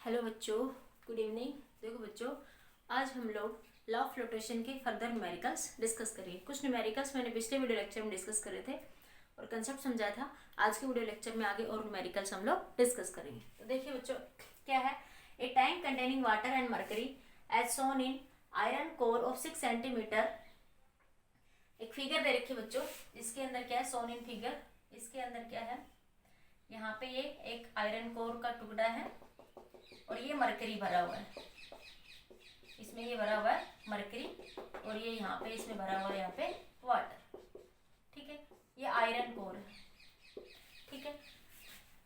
Hello बच्चों, good evening. देखो बच्चों, आज हम लोग लॉ ऑफ फ्लोटेशन के फर्दर न्यूमेरिकल्स डिस्कस करेंगे। कुछ न्यूमेरिकल्स मैंने पिछले वीडियो लेक्चर में डिस्कस करे थे और कंसेप्ट समझाया था। आज के वीडियो लेक्चर में आगे और न्यूमेरिकल्स हम लोग डिस्कस करेंगे। तो देखिए बच्चों, क्या है, a tank containing water and mercury as shown in iron core of 6 centimetre. एक फिगर दे रखी है बच्चों, इसके अंदर क्या है, सोन इन फिगर। इसके अंदर क्या है, यहाँ पे ये एक आयरन कोर का टुकड़ा है और ये मरकरी भरा हुआ है। इसमें ये भरा हुआ है मरकरी और ये यहाँ पे इसमें भरा हुआ है यहाँ पे वाटर। ठीक है, ये आयरन कोर है। ठीक है,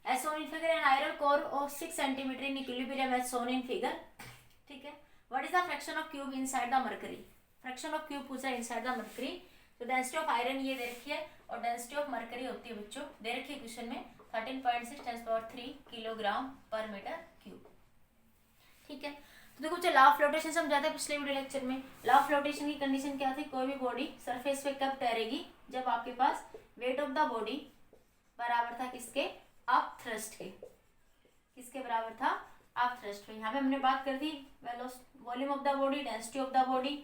as shown in figure an iron core of 6 centimetre in equilibrium as shown in figure. ठीक है, what is the fraction of cube inside the mercury. Fraction of cube पूछा है इनसाइड द मरकरी। तो density of iron ये दे रखी है और डेंसिटी ऑफ मरकरी होती है बच्चों, दे रखी है क्वेश्चन में 13.6 × 10³ किलोग्राम पर मीटर क्यूब। ठीक है, तो देखो लॉ ऑफ फ्लोटेशन समझाते हैं पिछले वीडियो लेक्चर में। लॉ ऑफ फ्लोटेशन की कंडीशन क्या थी, कोई भी बॉडी सरफेस पे कब तैरेगी, जब आपके पास वेट ऑफ द बॉडी बराबर था किसके, अप थ्रस्ट के। किसके बराबर था, अप थ्रस्ट के। यहाँ पे हमने बात कर दी volume of the body, density of the body,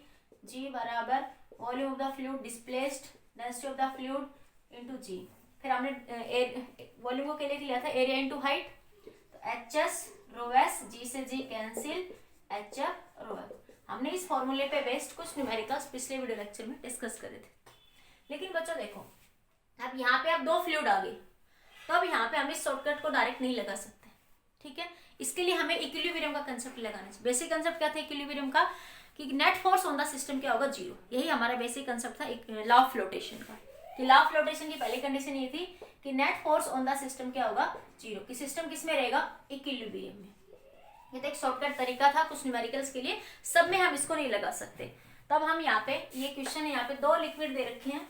g बराबर volume of the fluid displaced, density of the fluid into g. फिर हमने वॉल्यूम को क्या लिख लिया था, एरिया इनटू हाइट। तो h s rho S, g से g cancel, h f rho f. हमने इस फॉर्मूले पे बेस्ड कुछ न्यूमेरिकल्स पिछले वीडियो लेक्चर में डिस्कस करे थे। लेकिन बच्चों देखो, अब यहाँ पे अब दो फ्लूइड आ गए, तो अब यहाँ पे हम इस शॉर्टकट को डायरेक्ट नहीं लगा सकते। ठीक है, इसके लिए हमें इक्विलिब्रियम का कंसेप्ट लगाना चाहिए। बेसिक कंसेप्ट क्या था इक्विलिब्रियम का, कि net force on the system क्या होगा, जीरो। यही हमारा बेसिक कंसेप्ट था लॉ ऑफ फ्लोटेशन का। कि लॉ ऑफ फ्लोटेशन की पहली कंडीशन ये थी कि net force on the system क्या होगा, जीरो। कि सिस्टम किस में रहेगा, इक्विलिब्रियम में। ये तो एक शॉर्टकट तरीका था कुछ न्यूमेरिकल्स के लिए, सब में हम इसको नहीं लगा सकते। तो अब हम यहाँ पे, ये क्वेश्चन है, यहाँ पे दो लिक्विड दे रखे हैं,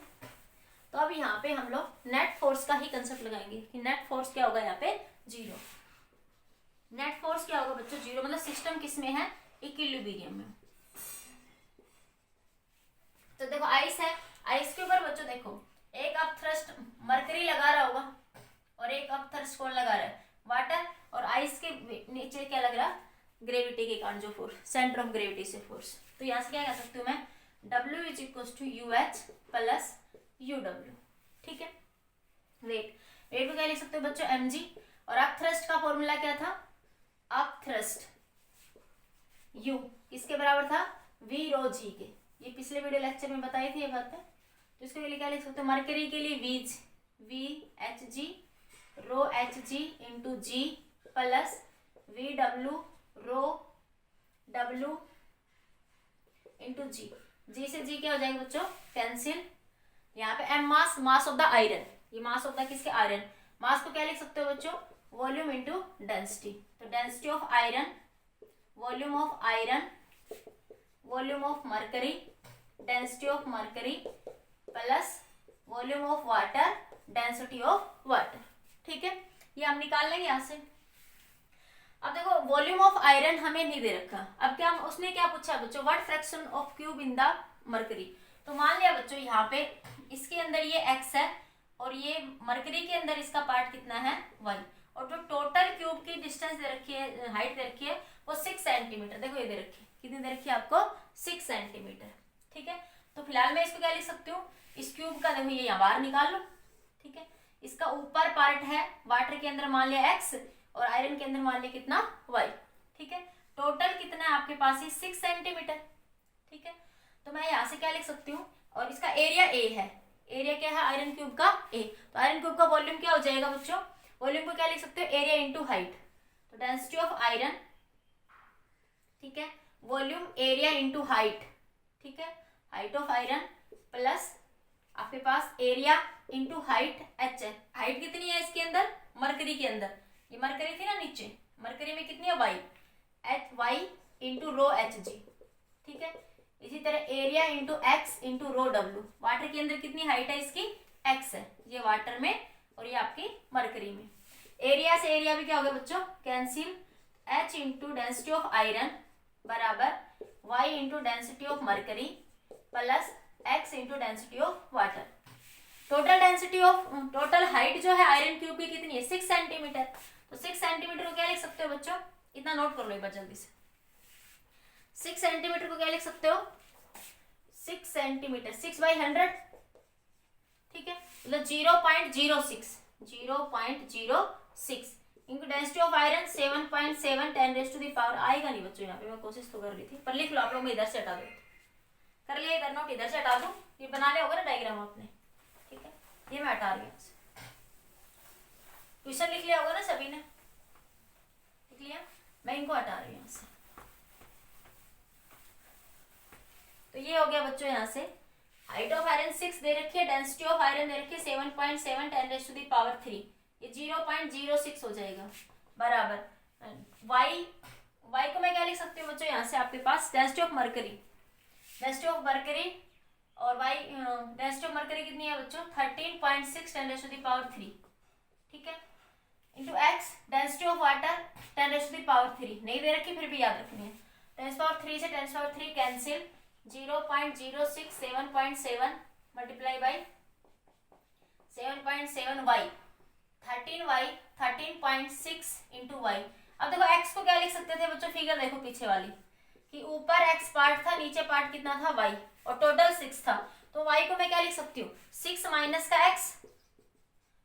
तो अब यहाँ पे हम लोग नेट फोर्स का ही कंसेप्ट लगाएंगे कि नेट फोर्स क्या होगा, यहाँ पे जीरो। नेट फोर्स क्या होगा बच्चों, जीरो। मतलब सिस्टम किस में है, इक्विलिब्रियम में। तो देखो आइस है, आइस के ऊपर बच्चों देखो एक अप थ्रस्ट मरकरी लगा रहा होगा और एक अप थ्रस्ट कौन लगा रहा है, वाटर। और आइस के नीचे क्या लग रहा, ग्रेविटी के कारण जो फोर्स, सेंटर ऑफ ग्रेविटी से फोर्स। तो यहाँ से क्या कह सकती हूँ मैं, W is equal to UH plus UW। ठीक है, वेट को क्या लिख सकते हो बच्चों, mg। और अप थ्रस्ट का फॉर्मूला क्या था, अप थ्रस्ट U किसके बराबर था, V रो G के। ये पिछले वीडियो लेक्चर में बताई थी ये बात है। तो इसके लिए क्या लिख सकते हो, मरकरी के लिए VHG रो HG into G plus VW रो W इंटू G। G से G क्या हो जाएगा बच्चों, कैंसिल। यहाँ पे M mass, mass of the iron, ये मास ऑफ द किसके, आयरन। मास को क्या लिख सकते हो बच्चों, वॉल्यूम इंटू डेंसिटी। तो density of iron, volume of iron, volume of mercury, density of mercury plus volume of water, density of water. ठीक है, ये हम निकाल लेंगे यहाँ से। अब देखो वॉल्यूम ऑफ आयरन हमें नहीं दे रखा। अब क्या उसने क्या पूछा बच्चों, what fraction of cube in the mercury. तो मान लिया बच्चों यहाँ पे इसके अंदर ये x है और ये मरकरी के अंदर इसका पार्ट कितना है, y। और जो टोटल क्यूब की डिस्टेंस दे रखी है, हाइट दे रखी है वो 6 सेंटीमीटर। देखो ये दे रखी है, कितनी दे रखी है आपको, 6 सेंटीमीटर। ठीक है, तो फिलहाल मैं इसको क्या लिख सकती हूँ, इस क्यूब का देखो ये यहाँ बाहर निकाल लो। ठीक है, इसका ऊपर पार्ट है वाटर के अंदर मान लिया x और आयरन के अंदर मान लिया कितना, y। ठीक है, टोटल कितना है आपके पास, 6 सेंटीमीटर। ठीक है, तो मैं यहाँ से क्या लिख सकती हूँ, और इसका एरिया A है। एरिया क्या है आयरन क्यूब का, A। तो आयरन क्यूब का वॉल्यूम क्या हो जाएगा बच्चों, वॉल्यूम को क्या लिख सकते हो, एरिया इंटू हाइट। तो डेंसिटी ऑफ आयरन, ठीक है, वॉल्यूम एरिया इंटू हाइट। ठीक है, हाइट ऑफ आयरन प्लस आपके पास एरिया इंटू हाइट h है। हाइट कितनी है इसके अंदर, मरकरी के अंदर, ये मरकरी थी ना नीचे, मरकरी में कितनी है, y इंटू रो HG। ठीक है, इसी तरह area into x into rho W। Water के अंदर कितनी हाइट है इसकी, x है, ये वाटर में और ये आपकी मरकरी में। एरिया से एरिया भी क्या हो गया बच्चों, cancel. h into density of iron बराबर y into density of mercury plus x into density of water. Total density of, total height जो है आयरन क्यूब की कितनी है, 6 सेंटीमीटर। तो 6 सेंटीमीटर को क्या लिख सकते हो बच्चों, इतना नोट कर लो एक बार जल्दी से। 6 सेंटीमीटर को क्या लिख सकते हो, 6 सेंटीमीटर 6/100, ठीक है, मतलब 0.06 इंटू डेंसिटी ऑफ आयरन 7.7 10⁻⁴ आएगा नहीं बच्चों, यहाँ पे मैं कोशिश तो कर रही थी, पर लिख लो आप लोग, मैं इधर से हटा दो, कर लिया इधर नोट, इधर से हटा दो, ये बना लिया होगा ना डायग्राम आपने, ठीक है, ये मैं हटा रही हूँ। क्वेश्चन लिख लिया होगा ना सभी ने, लिख लिया, मैं इनको हटा रही हूँ यहाँ से। तो ये हो गया बच्चों यहाँ से, हाइट ऑफ आयरन 6 दे रखी है, डेंसिटी ऑफ आयरन दे रखी है 7.7 10⁻⁴, ये 0.06 हो जाएगा बराबर y को मैं क्या लिख सकती हूँ बच्चों, यहाँ से आपके पास डेंसिटी ऑफ मरकरी और y डेंसिटी ऑफ मरकरी कितनी है बच्चों 13.6 10⁻⁴, ठीक है, into x density of water 10⁻⁴ नहीं दे रखी, फिर भी याद रखनी है, 10⁻³ से 10⁻³ cancel, 0.06 7.7 multiply by 7.7y 13.6 into y। अब देखो x को क्या लिख सकते थे बच्चों, फिगर देखो पीछे वाली कि ऊपर x पार्ट था, नीचे पार्ट कितना था y, और टोटल 6 था, तो y को मैं क्या लिख सकती हूँ 6 माइनस का x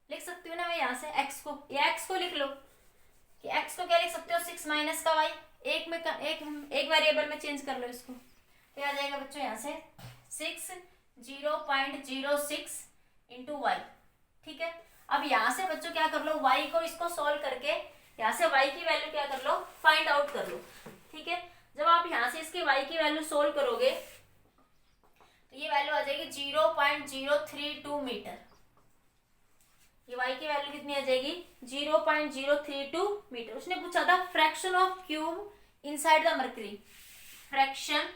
लिख सकती हूँ ना मैं यहाँ से, x को या x को लिख लो कि x को क्या लिख सकते हो 6 माइनस का y, एक वेरिएबल में चेंज कर लो इसको, तो आ जाएगा बच्चों यहाँ से 6 0.06 इंटू y, ठीक है। अब यहाँ से बच्चों क्या कर लो, y को इसको सॉल्व करके यहाँ से y की वैल्यू क्या कर लो, फाइंड आउट कर लो, ठीक है। जब आप यहाँ से इसकी y की वैल्यू सोल्व करोगे तो ये वैल्यू आ जाएगी 0.032 मीटर, ये y की वैल्यू कितनी आ जाएगी 0.032 मीटर। उसने पूछा था fraction of cube inside the mercury, fraction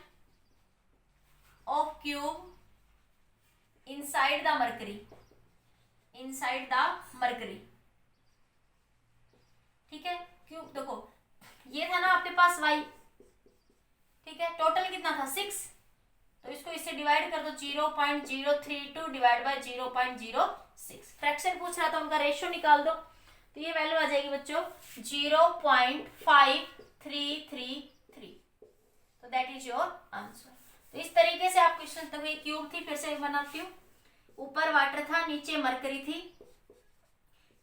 of cube inside the mercury, ठीक है। क्यूब देखो ये था ना आपके पास y, ठीक है, टोटल कितना था 6, तो इसको इससे डिवाइड कर दो 0.032 डिवाइड बाय 0.06, फ्रैक्शन पूछ रहा था उनका रेशियो निकाल दो, तो ये वैल्यू आ जाएगी बच्चों 0.5333, तो दैट इज योर आंसर। तो इस तरीके से आप क्वेश्चन तक, ये क्यूब थी, फिर से बनाती हूँ, ऊपर वाटर था, नीचे मरकरी थी,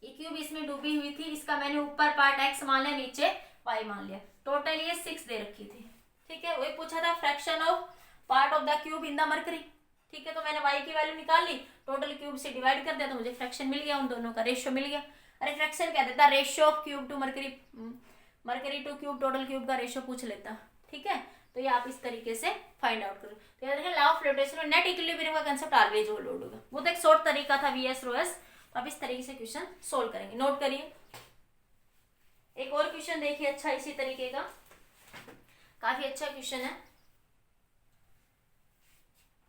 ये क्यूब इसमें डूबी हुई थी, इसका मैंने ऊपर पार्ट x मान लिया, नीचे y मान लिया, टोटल ये 6 दे रखी थी, ठीक है। वही पूछा था fraction of part of the cube in the mercury, ठीक है, तो मैंने y की वैल्यू निकाल ली, टोटल क्यूब से डिवाइड कर दिया, तो मुझे फ्रैक्शन मिल गया, उन दोनों का रेशियो मिल गया। अरे फ्रैक्शन क्या देता, ratio of cube two mercury two cube, total cube का रेशियो पूछ लेता, ठीक है। तो ये आप इस तरीके से फाइंड आउट करो। तो याद रखें, लॉ ऑफ फ्लोटेशन में नेट इक्विलिब्रियम का कांसेप्ट ऑलवेज ओवरलोड होगा, वो तो एक शॉर्ट तरीका था वीएस रोएस, तो आप इस तरीके से क्वेश्चन सोल्व करेंगे, नोट करिए। एक और क्वेश्चन देखिए अच्छा इसी तरीके का, काफी अच्छा क्वेश्चन है,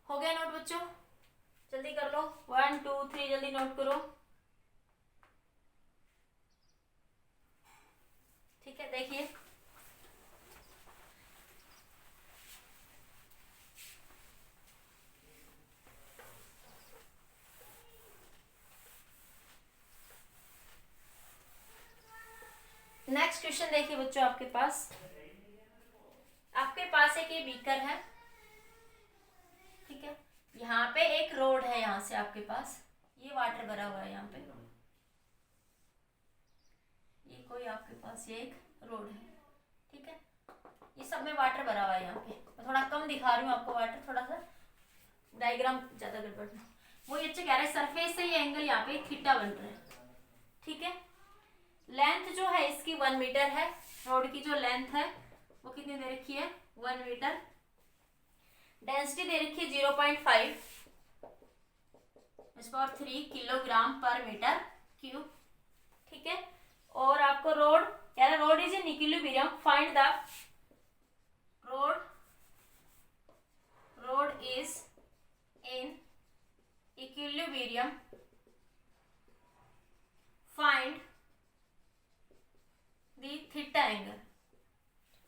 हो गया नोट बच्चों, जल्दी कर लो, 1 2 3 जल्दी नोट करो, ठीक है। देखिए नेक्स्ट क्वेश्चन देखिए बच्चों, आपके पास एक ये बीकर है, ठीक है, यहाँ पे एक रोड है, यहाँ से आपके पास ये वाटर भरा हुआ है, यहाँ पे ये कोई आपके पास ये एक रोड है, ठीक है, ये सब में वाटर भरा हुआ है, यहाँ पे मैं थोड़ा कम दिखा रही हूँ आपको वाटर, थोड़ा सा डायग्राम ज्यादा गड़बड़ है, वो ये कह रहा है सरफेस से ये एंगल यहाँ पे थीटा बन रहा है, ठीक है। लेंथ जो है इसकी 1 मीटर है, रोड की जो लेंथ है वो कितनी दे रखी है 1 मीटर, डेंसिटी दे रखी है 0.5/3 किलोग्राम पर मीटर क्यूब, ठीक है। और आपको रोड कह रहा है road is in equilibrium, find the road is in equilibrium, find the theta angle,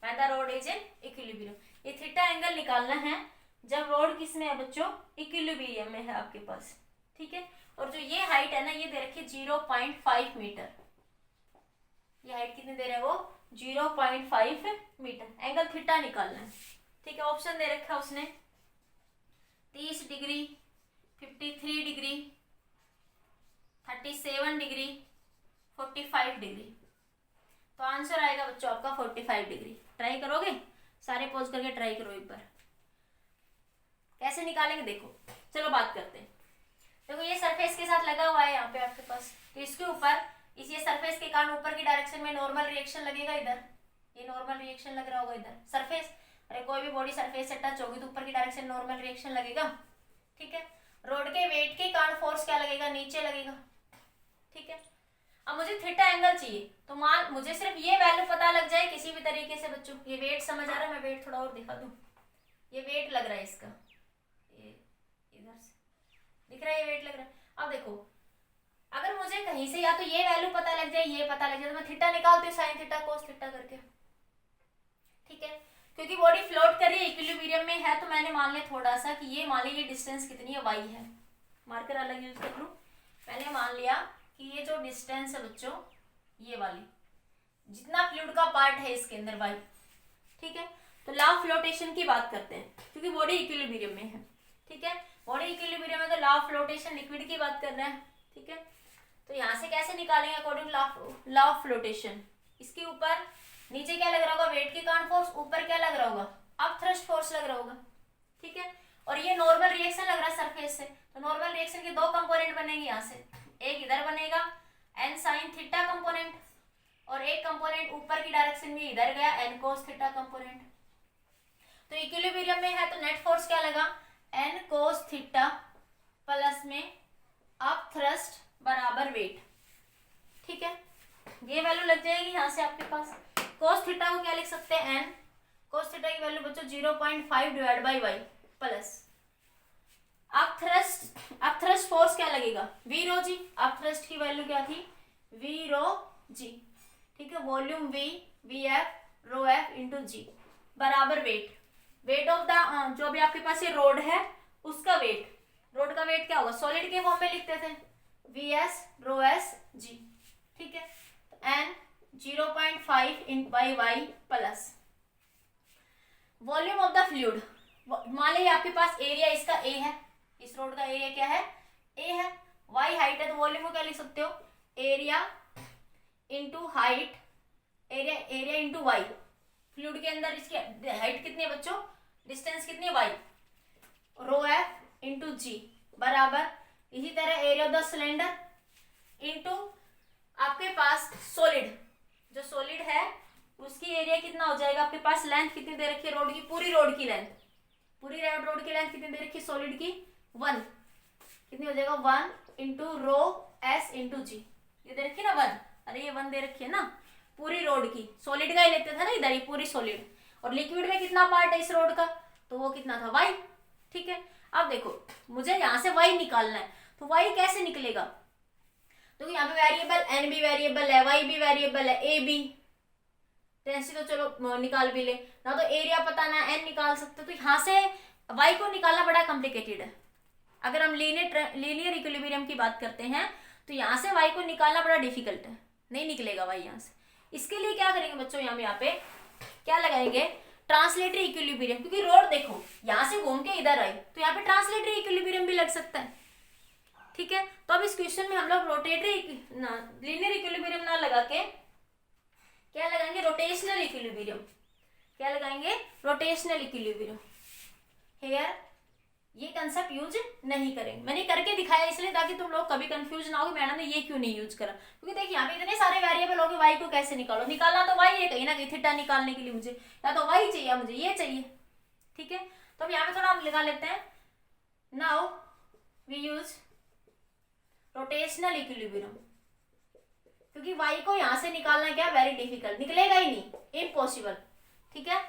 find the road is in equilibrium, ये थीटा एंगल निकालना है जब रोड किस में है बच्चों, इक्विलिब्रियम में है आपके पास, ठीक है। और जो ये हाइट है ना, ये दे रखी है 0.5 मीटर, ये हाइट कितनी दे रहे हैं वो 0.5 मीटर। एंगल थीटा निकालना है, ठीक है। ऑप्शन दे रखा है उसने 30 डिग्री, 53 डिग्री, 37 डिग्री, 45 डिग्री। तो आंसर आएगा बच्चों आपका 45 डिग्री। ट्राई करोगे? सारे पोज करके ट्राई करो एक बार। कैसे निकालेंगे देखो, चलो बात करते हैं। देखो ये सरफेस के साथ लगा हुआ है यहाँ पे आपके पास, तो इसके ऊपर ये सरफेस के कारण ऊपर की डायरेक्शन में नॉर्मल रिएक्शन लगेगा। इधर ये नॉर्मल रिएक्शन लग रहा होगा इधर सरफेस, अरे कोई भी बॉडी सरफेस से टच होगी तो ऊपर की डायरेक्शन नॉर्मल रिएक्शन लगेगा, ठीक है। रोड के वेट के कारण फोर्स क्या लगेगा? नीचे लगेगा, ठीक है। अब मुझे थीटा एंगल चाहिए, तो मान मुझे सिर्फ ये वैल्यू पता लग जाए किसी भी तरीके से बच्चों। ये वेट समझ आ रहा है? मैं वेट थोड़ा और दिखा दूं। ये वेट लग रहा है इसका, ये इधर से दिख रहा है, ये वेट लग रहा है। अब देखो अगर मुझे कहीं से या तो ये वैल्यू पता लग जाए, ये पता लग जाए, तो मैं थीटा निकालती हूँ साइन थीटा कोस थीटा करके, ठीक है। क्योंकि बॉडी फ्लोट कर रही है, इक्विलिब्रियम में है, तो मैंने मान लिया थोड़ा सा कि ये मान लीजिए डिस्टेंस कितनी है, y है। मार्कर अलग यूज कर लूं। मैंने मान लिया कि ये जो डिस्टेंस है बच्चों, ये वाली जितना फ्लूइड का पार्ट है इसके अंदर y, ठीक है। तो लॉ ऑफ फ्लोटेशन की बात करते हैं, क्योंकि बॉडी इक्विलिब्रियम में है, ठीक है। बॉडी इक्विलिब्रियम में तो लॉ ऑफ फ्लोटेशन लिक्विड की बात कर रहे हैं, ठीक है। तो यहाँ से कैसे निकालेंगे अकॉर्डिंग लॉ ऑफ फ्लोटेशन? इसके ऊपर नीचे क्या लग रहा होगा? वेट के कारण फोर्स। ऊपर क्या लग रहा होगा? अप थ्रस्ट फोर्स लग रहा होगा, ठीक है। और ये नॉर्मल रिएक्शन लग रहा है सरफेस से, तो नॉर्मल रिएक्शन के दो कंपोनेंट बनेंगे यहाँ से। एक इधर बनेगा एन साइन थीटा कंपोनेंट, और एक कंपोनेंट ऊपर की डायरेक्शन में इधर गया एन कोस थीटा कंपोनेंट। तो इक्विलिब्रियम में है तो नेट फोर्स क्या लगा? एन कोस थीटा प्लस में अप थ्रस्ट बराबर वेट, ठीक है। ये वैल्यू लग जाएगी यहाँ से आपके पास। कोस थीटा को क्या लिख सकते हैं? एन कोस थीटा की वैल्यू बच्चों 0.5 divide by Y plus up thrust force क्या लगेगा? V rho G. Up thrust की वैल्यू क्या थी? वी रो जी, ठीक है। Volume V F rho F into जी बराबर वेट ऑफ द जो भी आपके पास ये रोड है उसका वेट। रोड का वेट क्या होगा? सॉलिड के फॉर्म में लिखते थे V S rho S G, ठीक है। N 0.5 in by Y plus volume of the fluid. मान लीजिए आपके पास एरिया इसका ए है, इस रोड का एरिया क्या है? ए है। वाई हाइट है, तो वॉल्यूम को क्या लिख सकते हो? Area into height, area into Y. Fluid के अंदर इसकी हाइट कितनी है बच्चों? डिस्टेंस कितनी है? वाई। रो एफ इंटू जी बराबर इसी तरह area of the cylinder into आपके पास सॉलिड, जो सॉलिड है उसकी एरिया कितना हो जाएगा आपके पास? लेंथ कितनी दे रखी है रोड की? पूरी रोड की लेंथ, पूरी रोड की लेंथ कितनी दे रखी है सॉलिड की? 1। कितनी हो जाएगा? 1 into rho S into g. ये दे रखी है ना 1, अरे ये 1 दे रखी है ना पूरी रोड की। सॉलिड का ही लेते थे ना इधर, ये पूरी सॉलिड। और लिक्विड में कितना पार्ट है इस रोड का? तो वो कितना था? वाई, ठीक है। अब देखो मुझे यहाँ से वाई निकालना है, तो वाई कैसे निकलेगा? तो यहाँ पे वेरिएबल एन भी वेरिएबल है, वाई भी वेरिएबल है, ए बी डेंसिटी तो चलो निकाल भी ले ना, तो एरिया पता ना एन निकाल सकते। तो यहाँ से वाई को निकालना बड़ा कॉम्प्लिकेटेड है। अगर हम लीनियर इक्विलिब्रियम की बात करते हैं तो यहाँ से वाई को निकालना बड़ा डिफिकल्ट है, नहीं निकलेगा वाई यहाँ से। इसके लिए क्या करेंगे बच्चों? यहाँ पे क्या लगाएंगे? Translatory equilibrium. क्योंकि रोड देखो यहाँ से घूम के इधर आई, तो यहाँ पे ट्रांसलेटरी इक्विलिब्रियम भी लग सकता है, ठीक है। तो अब इस क्वेश्चन में हम लोग रोटेटरी लीनियर इक्विलिब्रियम ना लगा के क्या लगाएंगे? Rotational equilibrium. क्या लगाएंगे? Rotational equilibrium. हेयर ये कंसेप्ट यूज नहीं करेंगे, मैंने करके दिखाया इसलिए ताकि तुम लोग कभी कंफ्यूज ना हो कि मैडम ने ये क्यों नहीं यूज करा। क्योंकि देखिए यहाँ पे इतने सारे वेरिएबल हो गए, वाई को कैसे निकालो? निकालना तो वाई है कहीं ना कहीं, थीटा निकालने के लिए मुझे या तो वाई चाहिए या मुझे ये चाहिए, ठीक है। तो अब यहाँ पे थोड़ा हम लगा लेते हैं। Now we use rotational equilibrium, क्योंकि वाई को यहां से निकालना क्या? वेरी डिफिकल्ट, निकलेगा ही नहीं, इम्पॉसिबल, ठीक है।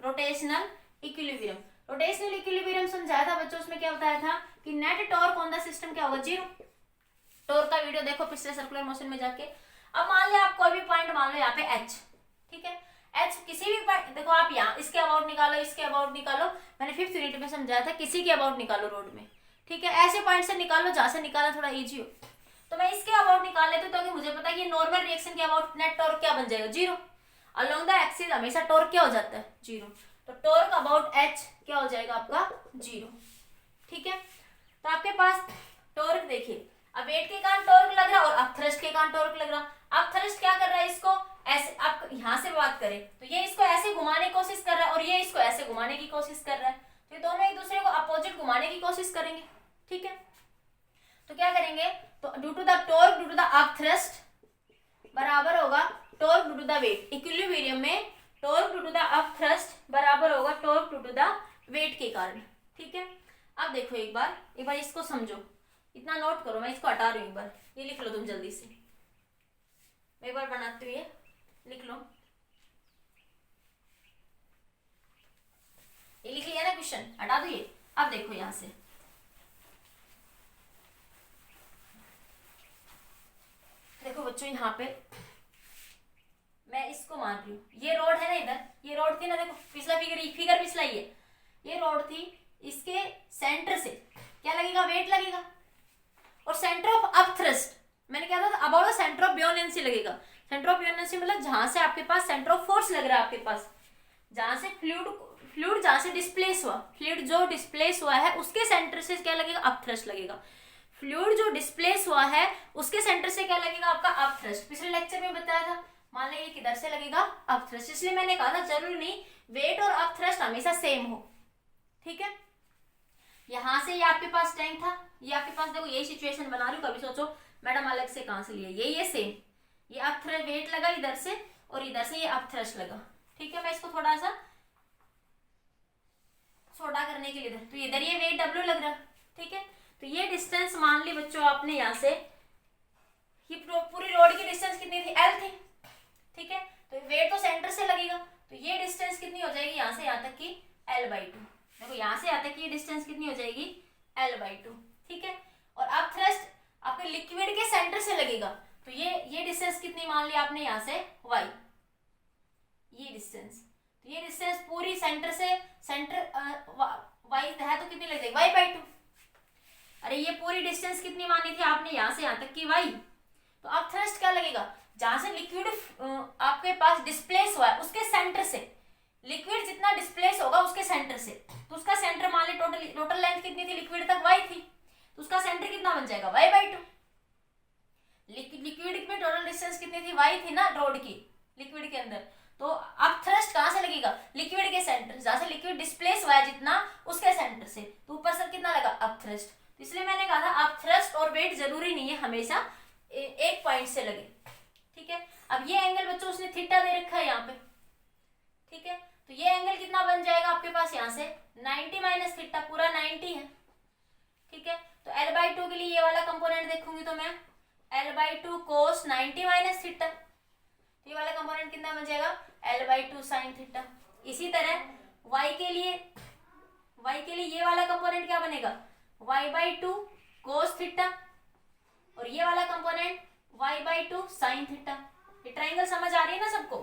रोटेशनल इक्विलिब्रियम, रोटेशनल इक्विलिब्रियम समझाया था बच्चों, उसमें क्या बताया था कि net torque on the system क्या होगा? 0। टॉर्क का वीडियो देखो पिछले सर्कुलर मोशन में जाके। अब मान लिया आप कोई भी पॉइंट मान लो यहाँ पे एच, ठीक है। एच किसी भी पॉइंट देखो, आप यहाँ इसके अबाउट निकालो, इसके अबाउट निकालो, मैंने 5th यूनिट में समझाया था किसी के अबाउट निकालो रोड में, ठीक है। ऐसे पॉइंट से निकालो जहां से निकालना थोड़ा इजी हो। तो मैं इसके अबाउट निकाल लेती हूँ, तो मुझे पता है कि नॉर्मल रिएक्शन के अबाउट नेट टॉर्क क्या बन जाएगा? 0। अलोंग द एक्सिस हमेशा टॉर्क क्या हो जाता है, 0। तो टॉर्क अबाउट एच क्या हो जाएगा आपका, 0। ठीक है, तो आपके पास टॉर्क देखिए, अब वेट के कारण टॉर्क लग रहा है और अब थ्रस्ट के कारण टॉर्क लग रहा। अब थ्रस्ट क्या कर रहा है, इसको ऐसे, आप यहां से बात करें तो ये इसको ऐसे घुमाने की कोशिश कर रहा है और ये इसको ऐसे घुमाने की कोशिश कर रहा है, तो ये दोनों एक दूसरे को अपोजिट घुमाने की कोशिश करेंगे। ठीक है, तो क्या करेंगे, तो due to the torque due to the up thrust बराबर होगा torque due to the weight. Equilibrium में torque due to the up thrust बराबर होगा torque due to the weight के कारण। ठीक है, अब देखो एक बार इसको समझो, इतना नोट करो, मैं इसको हटा रही हूँ, एक बार ये लिख लो तुम जल्दी से, मैं एक बार बनाती हूँ, ये लिख लो, ये लिख लिया ना क्वेश्चन, हटा दो ये। अब देखो यहां से देखो बच्चों, यहाँ पे मैं इसको मान रही हूँ, ये रोड है ना, इधर ये रोड थी ना, देखो पिछला फिगर पिछला ये रोड थी, इसके सेंटर से क्या लगेगा, वेट लगेगा, और सेंटर ऑफ अप थ्रस्ट मैंने क्या था, अबाउट सेंटर ऑफ ब्योनेंसी लगेगा। सेंटर ऑफ ब्योनेंसी मतलब जहां से आपके पास सेंटर ऑफ फोर्स लग रहा है, आपके पास जहां से फ्लूइड जहां से डिस्प्लेस हुआ, फ्लूइड जो डिस्प्लेस हुआ है उसके सेंटर से क्या लगेगा, अप थ्रस्ट लगेगा। फ्लूइड जो डिस्प्लेस हुआ है उसके सेंटर से क्या लगेगा, आपका अप थ्रस्ट। पिछले लेक्चर में बताया था, मान लीजिए किधर से लगेगा, अप थ्रस्ट, इसलिए मैंने कहा था जरूरी नहीं वेट और अप थ्रस्ट हमेशा सेम हो। ठीक है, यहां से ये आपके पास टैंक था, ये आपके पास देखो यही सिचुएशन बना रही हूँ, कभी सोचो मैडम अलग से कहां से लिया, ये सेम, ये अप थ्रस्ट वेट लगा इधर से और इधर से ये अप थ्रस्ट लगा। ठीक है, मैं इसको थोड़ा सा छोटा करने के लिए तो इधर ये वेट डब्ल्यू लग रहा है। ठीक है, तो ये डिस्टेंस मान ली बच्चों आपने यहाँ से, ये पूरी रोड की डिस्टेंस कितनी थी, एल थी। ठीक है, तो वेट तो सेंटर से लगेगा, तो ये डिस्टेंस कितनी हो जाएगी, यहाँ से यहाँ तक की L/2। देखो यहाँ से यहाँ तक की डिस्टेंस कितनी हो जाएगी, L/2। ठीक है, और अब थ्रस्ट आपके लिक्विड के सेंटर से लगेगा, तो ये डिस्टेंस कितनी मान ली आपने यहाँ से y, ये डिस्टेंस, तो ये डिस्टेंस पूरी सेंटर से सेंटर y है तो कितनी लग जाएगी, y/2। अरे ये पूरी डिस्टेंस कितनी मानी थी आपने यहाँ से यहाँ तक की y, तो अब थ्रस्ट क्या लगेगा, जहां से लिक्विड आपके पास डिस्प्लेस हुआ है उसके सेंटर से, लिक्विड जितना डिस्प्लेस होगा उसके सेंटर से, तो उसका सेंटर मान ली टोटल लेंथ कितनी थी लिक्विड तक, y थी, तो उसका सेंटर कितना बन जाएगा, y/2। लिक्विड में टोटल डिस्टेंस कितनी थी, y थी ना रोड की लिक्विड के अंदर, तो अब थ्रस्ट कहां से लगेगा, लिक्विड के सेंटर, जहां से लिक्विड डिस्प्लेस हुआ है जितना उसके सेंटर से, तो ऊपर से कितना लगा, अप थ्रस्ट। तो इसलिए मैंने कहा था अप थ्रस्ट और वेट जरूरी नहीं है हमेशा एक पॉइंट से लगे। ठीक है, अब ये एंगल बच्चों उसने थीटा दे रखा है यहाँ पे। ठीक है, तो ये एंगल कितना बन जाएगा आपके पास यहाँ से 90 माइनस थीटा, पूरा 90 है। ठीक है, तो L/2 के लिए ये वाला कंपोनेंट देखूंगी तो मैं L/2 cos 90 माइनस थीटा, ये वाला कंपोनेंट कितना बन जाएगा, L/2 sin थीटा। इसी तरह y के लिए ये वाला कंपोनेंट क्या बनेगा, y/2 cos थीटा, और ये वाला कंपोनेंट y/2 sin थीटा। ये ट्रायंगल समझ आ रही है ना सबको।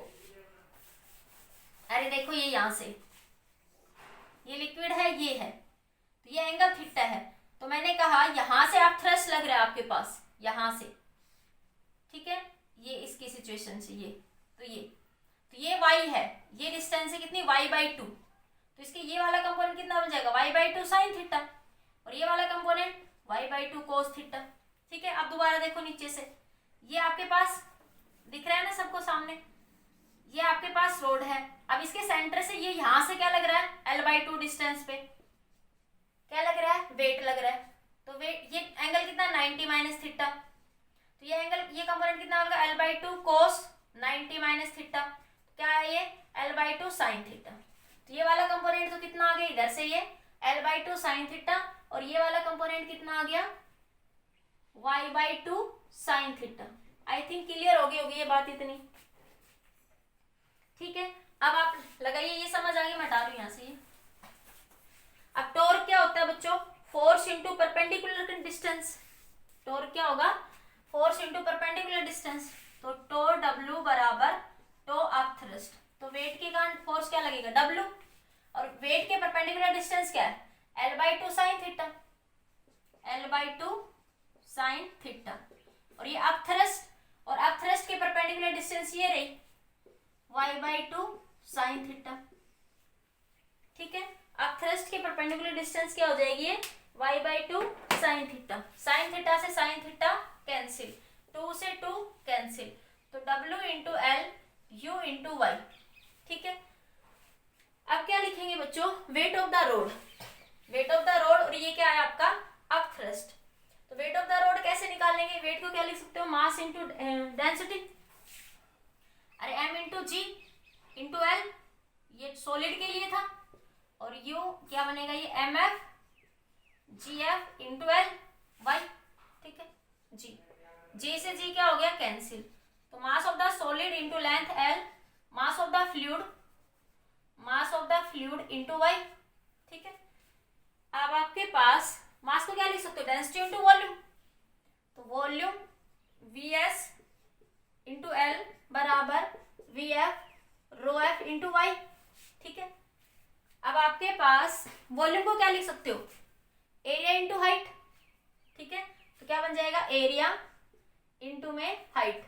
अरे देखो ये यहां से ये लिक्विड है, ये है, तो ये एंगल थीटा है, तो मैंने कहा यहां से आप थ्रस्ट लग रहा है आपके पास, यहां से। ठीक है, ये इसकी सिचुएशन से तो ये y है, ये डिस्टेंस है कितनी, y/2, तो इसके ये वाला कंपोनेंट कितना बन जाएगा, y/2 sin थीटा, और ये वाला कंपोनेंट y/2 cos थीटा। ठीक है, अब दोबारा देखो नीचे से, ये आपके पास दिख रहा है ना सबको सामने, ये आपके पास रोड है, अब इसके सेंटर से ये यहां से क्या लग रहा है, L/2 डिस्टेंस पे क्या लग रहा है, वेट लग रहा है, तो वेट ये एंगल कितना 90 माइनस थीटा, तो ये एंगल ये कंपोनेंट कितना होगा, L/2 cos 90 माइनस थीटा, क्या है ये L/2 sin थीटा। तो ये वाला कंपोनेंट तो कितना आ गया, इधर से ये L/2 sin थीटा, और ये वाला कंपोनेंट कितना आ गया, y/2 sin theta. I think clear होगी ये बात इतनी। ठीक है, अब आप लगाइए, ये समझ आ गई, मैं हटा रही हूं यहां से ये। अब टॉर्क क्या होता है बच्चों, force into perpendicular distance. Torque क्या होगा, फोर्स इंटू परपेंडिकुलर डिस्टेंस, तो टो W बराबर टो अप थ्रस्ट, तो वेट के कारण फोर्स क्या लगेगा W, और वेट के परपेंडिकुलर डिस्टेंस क्या है L/2 sin theta, L/2 sin theta, और ये अप थ्रस्ट, और अप थ्रस्ट के परपेंडिकुलर डिस्टेंस ये रही y/2 साइन थीटा। ठीक है, अब थ्रस्ट के परपेंडिकुलर डिस्टेंस क्या हो जाएगी ये y/2 sine theta. Sine theta से साइन थीटा कैंसिल, 2 से 2 कैंसिल, तो W into L U into Y. ठीक है, अब क्या लिखेंगे बच्चों, weight of the rod. Weight of the rod, और ये क्या है आपका अप थ्रस्ट। तो वेट ऑफ द रोड कैसे निकालेंगे, वेट को क्या लिख सकते हो, मास इंटू डेंसिटी, अरे m into G into L, ये सॉलिड के लिए था, और U क्या बनेगा, ये mf gf into L Y. ठीक है, जी से जी क्या हो गया कैंसिल, तो mass of the solid into length L, mass of the fluid into Y. ठीक है, अब आपके पास मास को क्या लिख सकते हो, डेंसिटी इंटू वॉल्यूम, तो वॉल्यूम वीएस इंटू एल बराबर वीएफ रो एफ इंटू वाई। ठीक है, अब आपके पास वॉल्यूम को क्या लिख सकते हो, एरिया इंटू हाइट। ठीक है, तो क्या बन जाएगा, एरिया इंटू में हाइट।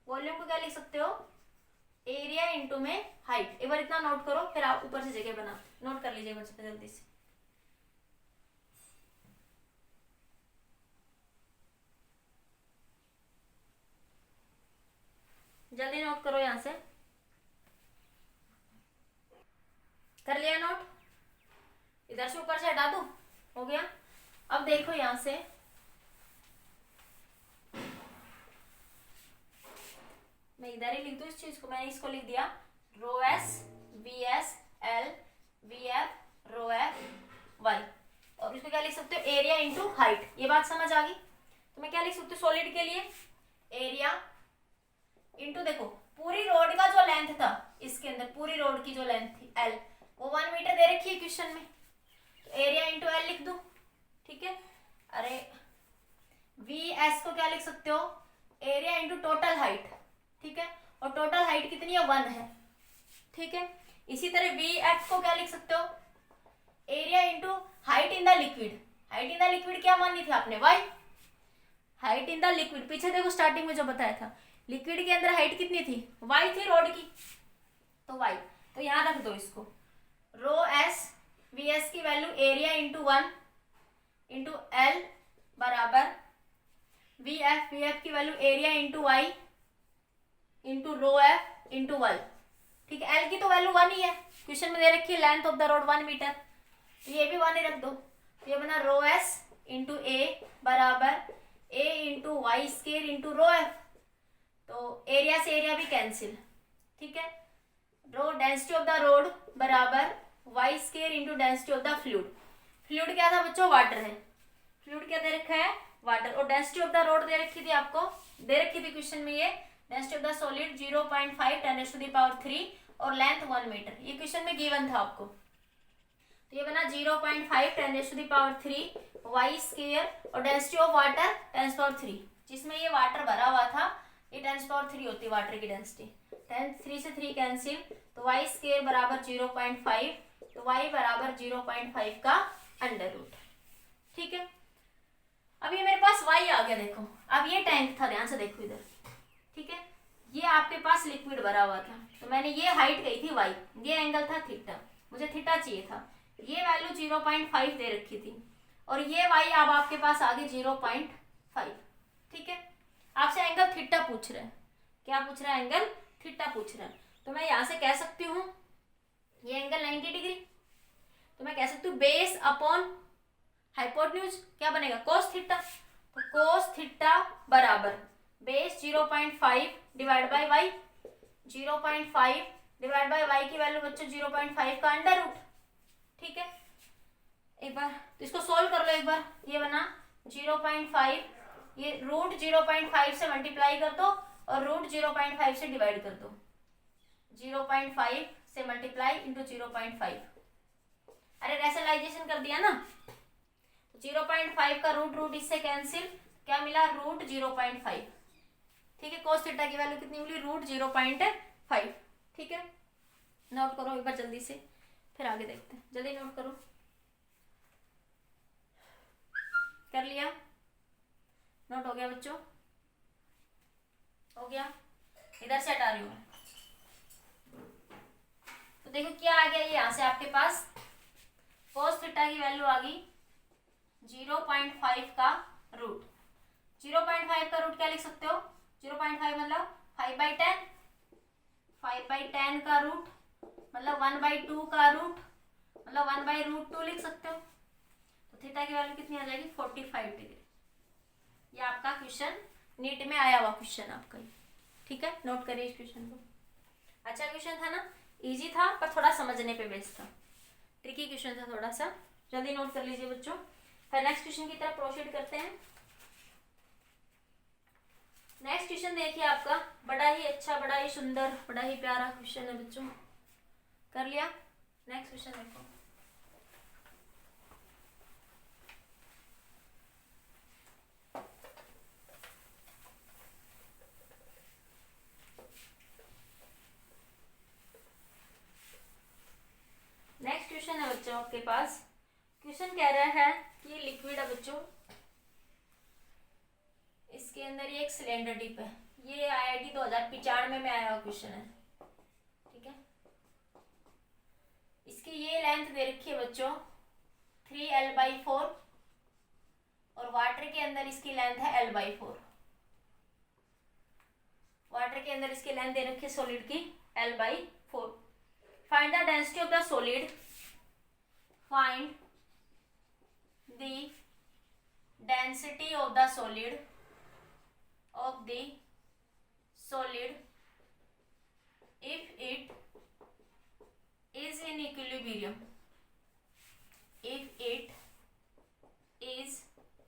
वॉल्यूम को क्या लिख सकते हो, एरिया इंटू में हाइट। एक बार इतना नोट करो, फिर आप ऊपर से जगह बना नोट कर लीजिए बच्चे जल्दी से। जल्दी नोट करो, यहां से कर लिया नोट, इधर से ऊपर से हटा दूं, हो गया। अब देखो यहां से मैं इधर ही लिख दूं इस चीज को, मैंने इसको लिख दिया rho S V s l v F rho f y, और इसको क्या लिख सकते हो, एरिया इंटू हाइट। ये बात समझ आ गई, तो मैं क्या लिख सकती हूँ सॉलिड के लिए, एरिया इंटू, देखो पूरी रोड का जो लेंथ था, इसके अंदर पूरी रोड की जो लेंथ थी एल, वो 1 मीटर दे रखी है क्वेश्चन में, तो एरिया इंटू एल लिख दो। ठीक है, अरे वी एस को क्या लिख सकते हो, एरिया इंटू टोटल हाइट। ठीक है, और टोटल हाइट कितनी है, 1 है। ठीक है, इसी तरह वी एफ को क्या लिख सकते हो, area into height in the liquid. Height in the liquid क्या मानी थी आपने, Y. Height in the liquid, पीछे देखो स्टार्टिंग में जो बताया था, लिक्विड के अंदर हाइट कितनी थी, वाई थी रोड की, तो वाई, तो यहां रख दो इसको, रो एस वी एस की value area into 1 into L बराबर वी एफ की value area into Y into rho F into Y. ठीक है, एल की तो वैल्यू 1 ही है, क्वेश्चन में दे रखी है length of the rod 1 metre, तो ये भी 1 ही रख दो, तो ये बना रो एस इंटू ए बराबर a into y square into rho f, तो एरिया से एरिया भी कैंसिल। ठीक है, rho density of the rod बराबर y square into density of the fluid. Fluid क्या था बच्चों, वाटर है, फ्लूइड क्या दे रखा है, वाटर, और डेंसिटी ऑफ द रोड दे रखी थी आपको, दे रखी थी क्वेश्चन में ये, डेंसिटी ऑफ द सॉलिड 0.5 10⁻³ और लेंथ 1 मीटर, ये क्वेश्चन में गिवन था आपको, तो ये बना 0.5 10⁻³ वाई स्केयर, और डेंसिटी ऑफ वाटर 10⁻3, जिसमें ये वाटर भरा हुआ था, ये 10⁻3 होती है वाटर की डेंसिटी, 3 से 3 कैंसिल, तो वाई स्केयर बराबर 0.5, तो वाई बराबर 0.5 का अंडर रूट। ठीक है, अब ये मेरे पास वाई आ गया, देखो अब ये टैंक था, ध्यान से देखो इधर। ठीक है, ये आपके पास लिक्विड भरा हुआ था, तो मैंने ये हाइट गई थी वाई, ये एंगल था थीटा, मुझे थीटा चाहिए था, ये वैल्यू 0.5 दे रखी थी, और ये वाई अब आपके पास आ गई 0.5। ठीक है, आपसे एंगल थीटा पूछ रहा है, क्या पूछ रहा है, एंगल थीटा पूछ रहा है, तो मैं यहां से कह सकती हूँ ये एंगल 90 डिग्री, तो मैं कह सकती हूँ बेस अपॉन हाइपोटेन्यूज क्या बनेगा, कोस थीटा, तो कोस थीटा बराबर base 0.5 divide by Y, 0.5 divide by Y की वैल्यू बच्चों 0.5 का अंडर रूट। ठीक है, एक बार तो इसको सोल्व कर लो, एक बार ये बना 0.5, ये रूट 0.5 से मल्टीप्लाई कर दो और रूट 0.5 से डिवाइड कर दो, 0.5 से मल्टीप्लाई इंटू 0.5, अरे रेशनलाइजेशन कर दिया ना, तो 0.5 का रूट इससे कैंसिल, क्या मिला रूट 0.5। ठीक है, कोस थीटा की वैल्यू कितनी मिली, रूट 0.5। ठीक है, नोट करो एक बार जल्दी से, फिर आगे देखते हैं, जल्दी नोट करो, कर लिया, नोट हो गया बच्चों, हो गया, इधर से हटा रही हूँ मैं, देखो क्या आ गया, ये यहाँ से आपके पास cos थीटा की वैल्यू आ गई 0.5 का रूट। 0.5 का रूट क्या लिख सकते हो, 0.5 मतलब 5/10, 5/10 का रूट मतलब 1/2 का रूट मतलब 1/√2 लिख सकते हो। तो थीटा की वैल्यू कितनी आ जाएगी 45 डिग्री। ये आपका क्वेश्चन नीट में आया हुआ क्वेश्चन आपका ये, ठीक है, नोट करिए इस क्वेश्चन को। अच्छा क्वेश्चन था ना, इजी था पर थोड़ा समझने पे बेस्ड था, ट्रिकी क्वेश्चन था थोड़ा सा, जल्दी नोट कर लीजिए बच्चों। फिर नेक्स्ट क्वेश्चन की तरफ प्रोसीड करते हैं। नेक्स्ट क्वेश्चन देखिए आपका, बड़ा ही अच्छा, बड़ा ही सुंदर, बड़ा ही प्यारा क्वेश्चन है बच्चों, कर लिया। नेक्स्ट क्वेश्चन देखो, नेक्स्ट क्वेश्चन है बच्चों आपके पास। क्वेश्चन कह रहा है कि ये लिक्विड है बच्चों, इसके अंदर ये एक सिलेंडर डिप है, ये IIT 2095 में आया हुआ क्वेश्चन है, ठीक है। इसकी ये लेंथ दे रखी है बच्चों 3L/4 और वाटर के अंदर इसकी लेंथ है L/4। वाटर के अंदर इसकी लेंथ दे रखी है सॉलिड की L/4। Find the density of the solid, find the density of the solid if it is in equilibrium, if it is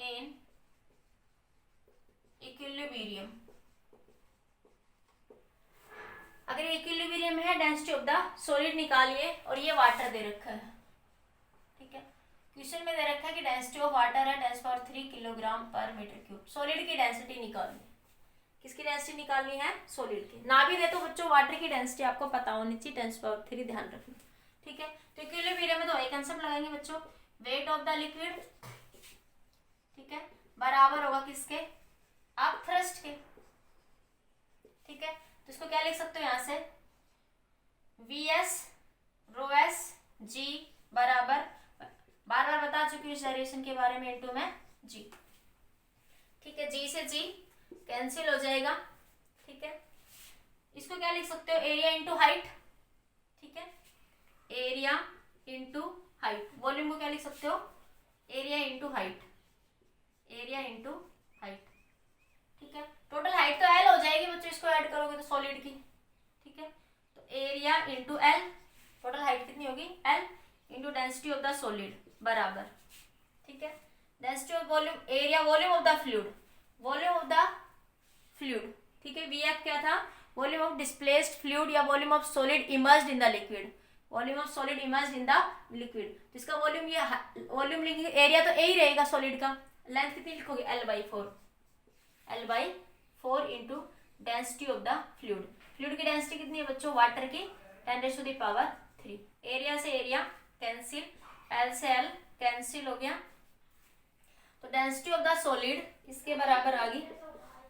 in equilibrium। अगर इक्विलिब्रियम है, डेंसिटी ऑफ द सॉलिड निकालिए, और ये वाटर दे रखा है, ठीक है। क्वेश्चन में दे रखा है कि डेंसिटी ऑफ वाटर है 10³ किलोग्राम पर मीटर क्यूब। सॉलिड की डेंसिटी निकालनी, किसकी डेंसिटी निकालनी है, सॉलिड की। ना भी दे तो बच्चों वाटर की डेंसिटी आपको पता होनी चाहिए 10⁻3, ध्यान रखना, ठीक है। तो इक्विलिब्रियम में तो वही कंसेप्ट लगाएंगे बच्चों, वेट ऑफ द लिक्विड, ठीक है, बराबर होगा किसके, अप थ्रस्ट के, ठीक है। तो इसको क्या लिख सकते हो यहाँ से, VS ρS G बराबर, बार बार बता चुकी हूँ इस डेरिवेशन के बारे में, इनटू में G, ठीक है। G से G कैंसिल हो जाएगा, ठीक है। इसको क्या लिख सकते हो, एरिया इंटू हाइट, ठीक है, एरिया इंटू हाइट। वॉल्यूम को क्या लिख सकते हो, area into height, area into height, ठीक है। टोटल हाइट तो L हो जाएगी बच्चों, इसको ऐड करोगे तो सॉलिड की, ठीक है। तो area into L, total height कितनी होगी L into density of the solid बराबर, ठीक है। Density of volume, area volume of the fluid, volume of the fluid, ठीक है। VF क्या था, वॉल्यूम ऑफ डिस्प्लेस्ड फ्लूइड या volume of solid emerged in the liquid, volume of solid emerged in the liquid. तो इसका volume, ये volume लिखेंगे, area तो यही रहेगा सॉलिड का, लेंथ कितनी लिखोगे L/4, L/4 into density of the fluid. Fluid की डेंसिटी कितनी है बच्चों, वाटर की 10⁻3। एरिया से एरिया कैंसिल, L से L कैंसिल हो गया, तो डेंसिटी ऑफ द सॉलिड इसके बराबर आ गई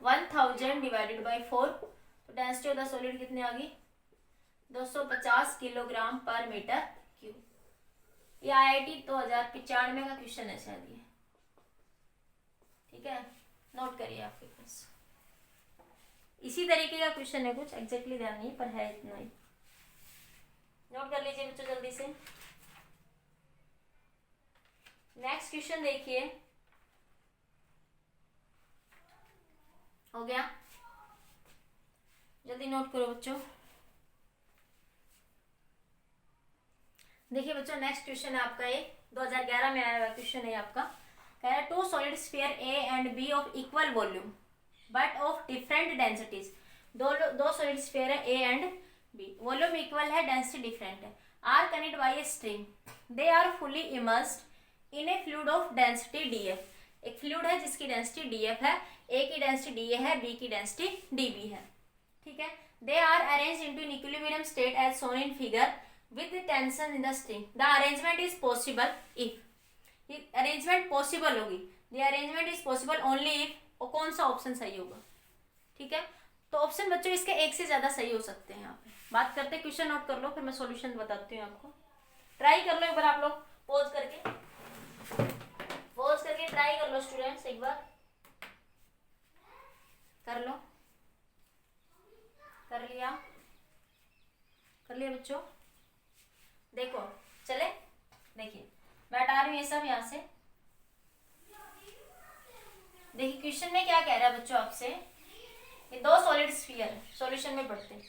1000 डिवाइडेड बाई 4। तो डेंसिटी ऑफ द सॉलिड कितनी आ गई 250 किलोग्राम पर मीटर क्यूब। ये IIT 2095 का क्वेश्चन है शायद ये, ठीक है, नोट करिए आपके पास। इसी तरीके का क्वेश्चन है, कुछ एग्जैक्टली ध्यान नहीं पर है इतना ही, नोट कर लीजिए बच्चों जल्दी से। नेक्स्ट क्वेश्चन देखिए, हो गया, जल्दी नोट करो बच्चों। देखिए बच्चों नेक्स्ट क्वेश्चन है आपका, ये 2011 में आया हुआ क्वेश्चन है आपका। कह रहा है 2 solid sphere A and B of equal volume but of different densities. दो सॉलिड स्फीयर है A and B, volume equal है, डेंसिटी डिफरेंट है, are connected by a string, they are fully immersed in a fluid of density DF। एक fluid है जिसकी density DF है, A की density DA है, B की डेंसिटी DB है, ठीक है। They are arranged into in equilibrium state as shown in figure with the tension in the string. The arrangement is possible if, ये अरेंजमेंट पॉसिबल होगी, the arrangement is possible only if, और कौन सा option सही होगा, ठीक है। तो ऑप्शन बच्चों इसके एक से ज्यादा सही हो सकते हैं यहाँ पे, बात करते, क्वेश्चन नोट कर लो, फिर मैं सॉल्यूशन बताती हूँ आपको। ट्राई कर लो एक बार आप लोग, पॉज करके ट्राई कर लो स्टूडेंट्स, एक बार कर लो। कर लिया बच्चों? देखो चले, देखिए मैं हटा रही हूँ ये सब यहाँ से। देखिए क्वेश्चन में क्या कह रहा है बच्चों आपसे, ये दो सॉलिड स्फीयर है, सॉल्यूशन में पढ़ते हैं,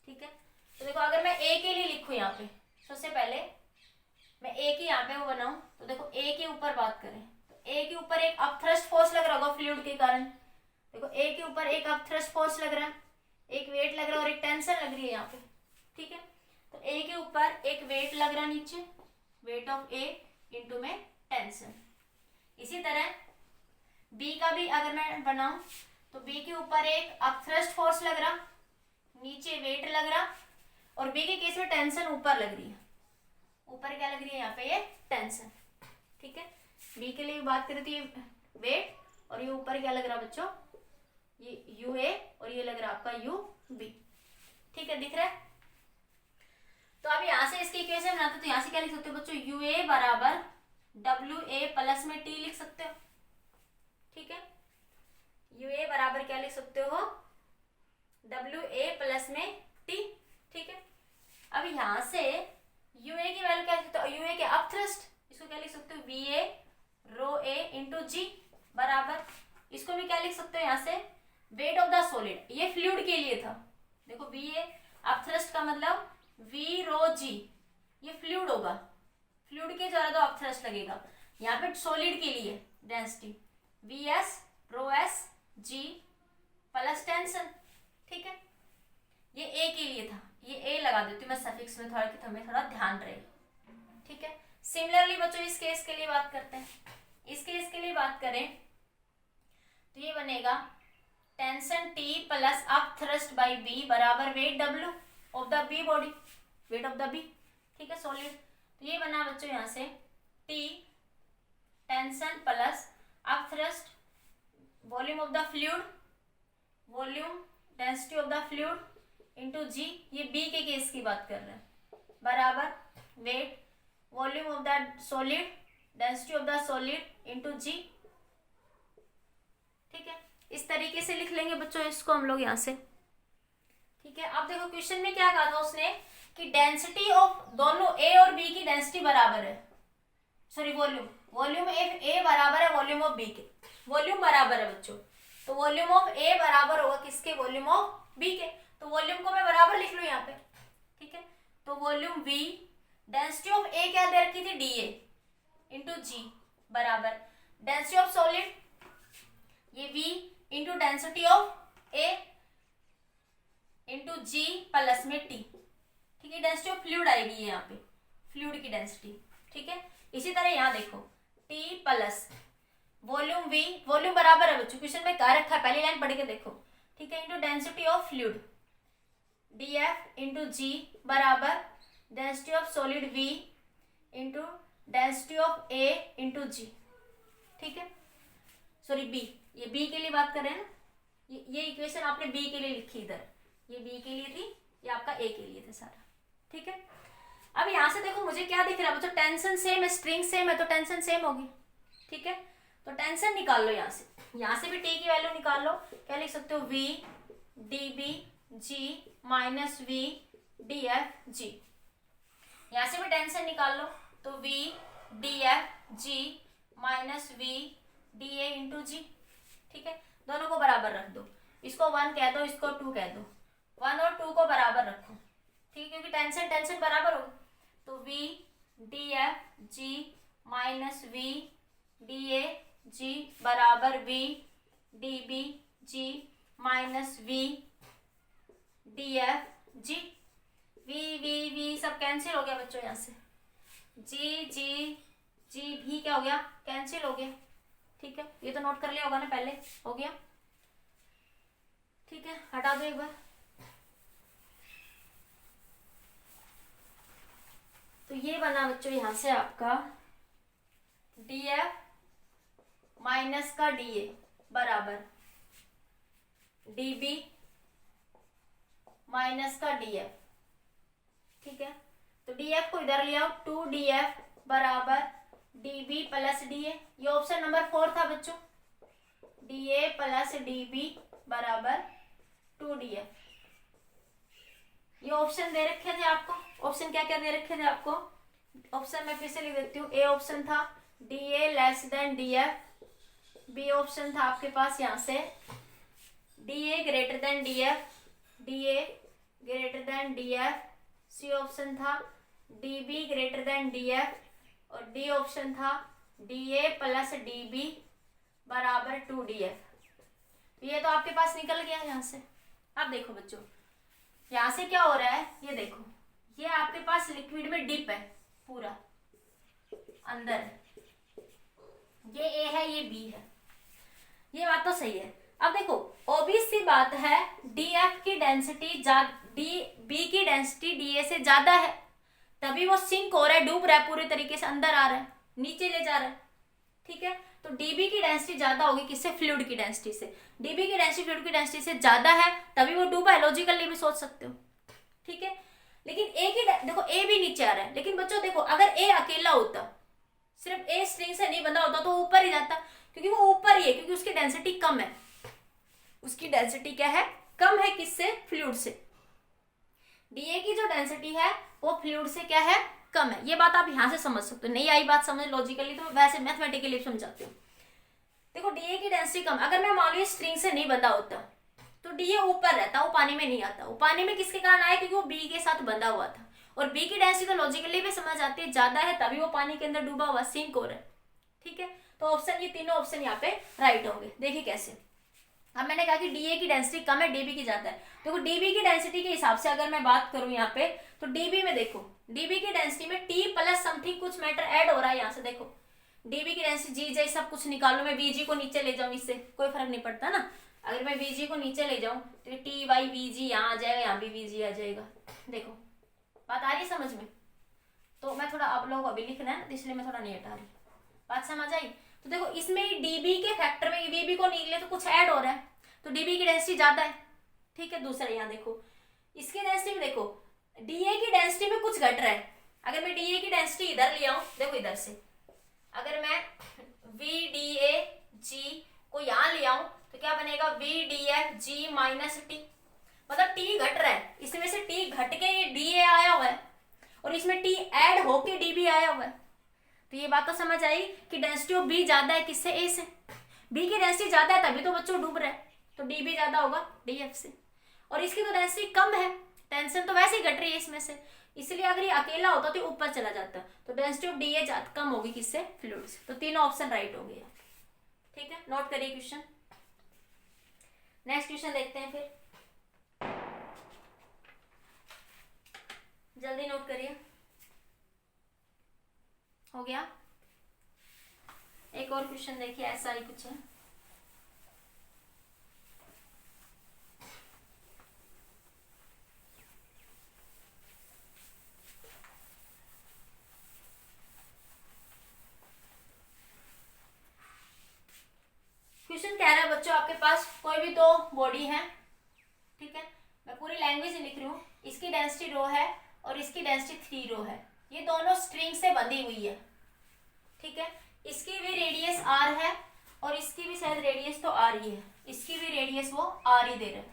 ठीक है। तो देखो अगर मैं ए के लिए लिखूं यहाँ पे, सबसे पहले मैं ए की यहाँ पे वो बनाऊं, तो देखो ए के ऊपर बात करें तो ए के ऊपर एक अपथ्रस्ट फोर्स लग रहा होगा फ्लूइड के कारण। देखो ए के ऊपर एक अपथ्रस्ट फोर्स लग रहा है, एक वेट लग रहा है और एक टेंशन लग रही है यहाँ पे, ठीक है। तो ए के ऊपर एक वेट लग रहा है नीचे, वेट ऑफ ए इंटू में टेंशन। इसी तरह बी का भी अगर मैं बनाऊं तो बी के ऊपर एक अपथ्रस्ट फोर्स लग रहा, नीचे वेट लग रहा, और बी के केस में टेंशन ऊपर लग रही है। ऊपर क्या लग रही है यहाँ पे, ये टेंशन, ठीक है। बी के लिए बात करें तो ये वेट, और ये ऊपर क्या लग रहा बच्चों, ये यू ए, और ये लग रहा आपका यू बी, ठीक है, दिख रहा है। तो अब यहाँ से इसकी इक्वेशन बनाते तो यहाँ से क्या लिख सकते हो बच्चों, यू ए बराबर डब्ल्यू ए प्लस में टी लिख सकते हो, ठीक है। यू ए बराबर क्या लिख सकते हो, डब्ल्यू ए प्लस में टी, ठीक है। अब यहाँ से यू ए की वैल्यू क्या लिख सकते हो, यू ए के अपथ्रस्ट, इसको क्या लिख सकते हो, V A row A into जी बराबर, इसको भी क्या लिख सकते हो यहाँ से, वेट ऑफ द सॉलिड, ये फ्लूइड के लिए था। देखो वी ए अपथ्रस्ट का मतलब वी रो जी, ये फ्लूइड होगा, फ्लूइड के द्वारा तो अपथ्रस्ट लगेगा। यहाँ पे सॉलिड के लिए density we S rho S G plus tension, ठीक है। ये ए के लिए था, ये ए लगा देती हूँ मैं सफिक्स में थोड़ा, कि हमें थोड़ा ध्यान रहे, ठीक है। सिमिलरली बच्चों इस केस के लिए बात करते हैं, इस केस के लिए बात करें तो ये बनेगा tension t plus upthrust by b बराबर वेट डब्ल्यू of the b body, weight of the b, ठीक है, सॉलिड। तो ये बना बच्चों यहाँ से t tension plus upthrust volume of the fluid, volume density of the fluid into g, ये बी के केस की बात कर रहे हैं, बराबर weight volume of the solid density of the solid into g, ठीक है। इस तरीके से लिख लेंगे बच्चों इसको हम लोग यहाँ से, ठीक है। अब देखो क्वेश्चन में क्या कहा था उसने कि डेंसिटी ऑफ दोनों ए और बी की डेंसिटी बराबर है, सॉरी वॉल्यूम ए बराबर है वॉल्यूम ऑफ बी के, वॉल्यूम बराबर है बच्चों। तो वॉल्यूम ऑफ ए बराबर होगा किसके, वॉल्यूम ऑफ बी के। तो वॉल्यूम को मैं बराबर लिख लूं यहाँ पे, ठीक है। तो volume V, density of A क्या दे रखी थी, डी ए इंटू जी बराबर डेंसिटी ऑफ सॉलिड, ये V into density of A into G plus में टी, ठीक है। डेंसिटी ऑफ फ्लूइड आएगी यहाँ पे, फ्लूइड की डेंसिटी, ठीक है। इसी तरह यहाँ देखो T plus volume we, volume बराबर है बच्चों, क्वेश्चन में कहा रखा है, पहली लाइन पढ़ के देखो, ठीक है, into density of fluid d f into जी बराबर density of solid v into density of A into g, ठीक है, सॉरी बी, ये बी के लिए बात कर रहे हैं ना, ये इक्वेशन आपने बी के लिए लिखी इधर, ये बी के लिए थी, ये आपका ए के लिए था सारा, ठीक है। अब यहाँ से देखो मुझे क्या दिख रहा है बच्चों, टेंशन सेम है, स्ट्रिंग सेम है, तो टेंशन सेम होगी, ठीक है। तो टेंशन निकाल लो यहाँ से भी टी की वैल्यू निकाल लो, क्या लिख सकते हो, v d b g minus v d f g, यहाँ से भी टेंशन निकाल लो, तो v d f g minus v d ए इंटू जी, ठीक है। दोनों को बराबर रख दो, इसको 1 कह दो, इसको 2 कह दो, 1 और 2 को बराबर रखो, ठीक है, क्योंकि टेंशन बराबर होगी। तो v d f g minus v d a g बराबर v d b g minus v d f g, v सब कैंसिल हो गया बच्चों, यहाँ से जी भी क्या हो गया, कैंसिल हो गया, ठीक है। ये तो नोट कर लिया होगा ना, पहले हो गया, ठीक है, हटा दो एक बार। तो ये बना बच्चों यहाँ से आपका डी एफ माइनस का डी ए बराबर डी बी माइनस का डी एफ, DF को इधर ले आओ, 2DF बराबर DB प्लस DA। ये ऑप्शन नंबर 4 था बच्चों, DA प्लस DB बराबर 2DF। ये ऑप्शन दे रखे थे आपको। ऑप्शन क्या क्या दे रखे थे आपको? ऑप्शन मैं फिर से लिख देती हूँ। ए ऑप्शन था DA less than DF, B option था आपके पास यहाँ से DA greater than DF, DA greater than DF, C option था DB ग्रेटर देन DF, और डी ऑप्शन था DA प्लस DB बराबर 2DF। ये तो आपके पास निकल गया यहाँ से। अब देखो बच्चों, यहाँ से क्या हो रहा है, ये देखो, ये आपके पास लिक्विड में डिप है पूरा अंदर है, ये ए है ये बी है, ये बात तो सही है। अब देखो ऑब्वियस सी बात है, DF की डेंसिटी बी की डेंसिटी DA से ज्यादा है, तभी वो सिंक हो रहा है, डूब रहा है, पूरे तरीके से अंदर आ रहा है, नीचे ले जा रहा है। ठीक है, तो DB की डेंसिटी ज्यादा होगी किससे? फ्लूइड की डेंसिटी से। DB की डेंसिटी फ्लूइड की डेंसिटी से ज्यादा है, तभी वो डूबा है, लॉजिकली भी सोच सकते हो। ठीक है, लेकिन ए की देखो, ए भी नीचे आ रहा है, लेकिन बच्चों देखो, अगर ए अकेला होता, सिर्फ ए स्ट्रिंग से नहीं बंधा होता, तो वो ऊपर ही जाता, क्योंकि वो ऊपर ही है, क्योंकि उसकी डेंसिटी कम है। उसकी डेंसिटी क्या है? कम है, किससे? फ्लूइड से। DA की जो डेंसिटी है वो फ्लूइड से क्या है? कम है। ये बात आप यहां से समझ सकते हो। नहीं आई बात समझ लॉजिकली तो वैसे मैथमेटिकली समझाती हूँ। देखो DA की डेंसिटी कम, अगर मैं मान लो स्ट्रिंग से नहीं बंधा होता तो DA ऊपर रहता, वो पानी में नहीं आता। वो पानी में किसके कारण आया? क्योंकि वो B के साथ बंधा हुआ था, और B की डेंसिटी तो लॉजिकली भी समझ आती है, ज्यादा है, तभी वो पानी के अंदर डूबा हुआ, सिंक हो रहा है। ठीक है, तो ऑप्शन, ये तीनों ऑप्शन यहाँ पे राइट होंगे। देखिए कैसे। अब मैंने कहा कि DA की डेंसिटी कम है, DB की ज्यादा है। देखो DB की डेंसिटी के हिसाब से अगर मैं बात करूं यहाँ पे, तो DB में देखो, DB की डेंसिटी में T प्लस समथिंग कुछ मैटर ऐड हो रहा है। यहाँ से देखो DB की डेंसिटी GJ सब कुछ निकालो, मैं VG को नीचे ले जाऊं, इससे कोई फर्क नहीं पड़ता ना। अगर मैं VG को नीचे ले जाऊं तो TYVG यहाँ आ जाएगा, यहाँ भी VG आ जाएगा। देखो बात आ रही है समझ में? तो मैं थोड़ा, आप लोगों को अभी लिखना है ना, इसलिए मैं थोड़ा नहीं हटा रही। बात समझ आई? तो देखो इसमें DB के फैक्टर में VB को निकले तो कुछ ऐड हो रहा है, तो DB की डेंसिटी ज्यादा है। ठीक है, दूसरा यहाँ देखो, इसकी डेंसिटी में देखो DA की डेंसिटी में कुछ घट रहा है। अगर मैं DA की डेंसिटी इधर ले आऊं, देखो इधर से अगर मैं VDAG को यहाँ ले आऊं तो क्या बनेगा? VDFG माइनस T, मतलब T घट रहा है, इसमें से T घट के ये DA आया हुआ है, और इसमें T ऐड होके DB आया हुआ है। तो ये बात तो समझ आई कि डेंसिटी ऑफ B ज्यादा है, किससे? A से। B की डेंसिटी ज्यादा है, तभी तो बच्चों डूब रहा है, तो DB ज्यादा होगा DF से। और इसकी तो डेंसिटी कम है, टेंशन तो वैसे ही घट रही है इसमें से, इसलिए अगर ये अकेला होता तो ऊपर चला जाता, तो डेंसिटी ऑफ DA कम होगी, किससे? फ्लूइड से। तो तीनों ऑप्शन राइट होंगे। ठीक है, नोट करिए क्वेश्चन। नेक्स्ट क्वेश्चन देखते हैं, फिर जल्दी नोट करिए। हो गया? एक और क्वेश्चन देखिए, ऐसा ही कुछ है। क्वेश्चन कह रहा है बच्चों, आपके पास कोई भी दो बॉडी है। ठीक है, मैं पूरी लैंग्वेज लिख रही हूँ। इसकी डेंसिटी रो है और इसकी डेंसिटी 3 रो है। ये दोनों स्ट्रिंग से बंधी हुई है। ठीक है, इसकी भी रेडियस r है और इसकी भी शायद रेडियस तो r ही है, इसकी भी रेडियस वो r ही दे रहे हैं।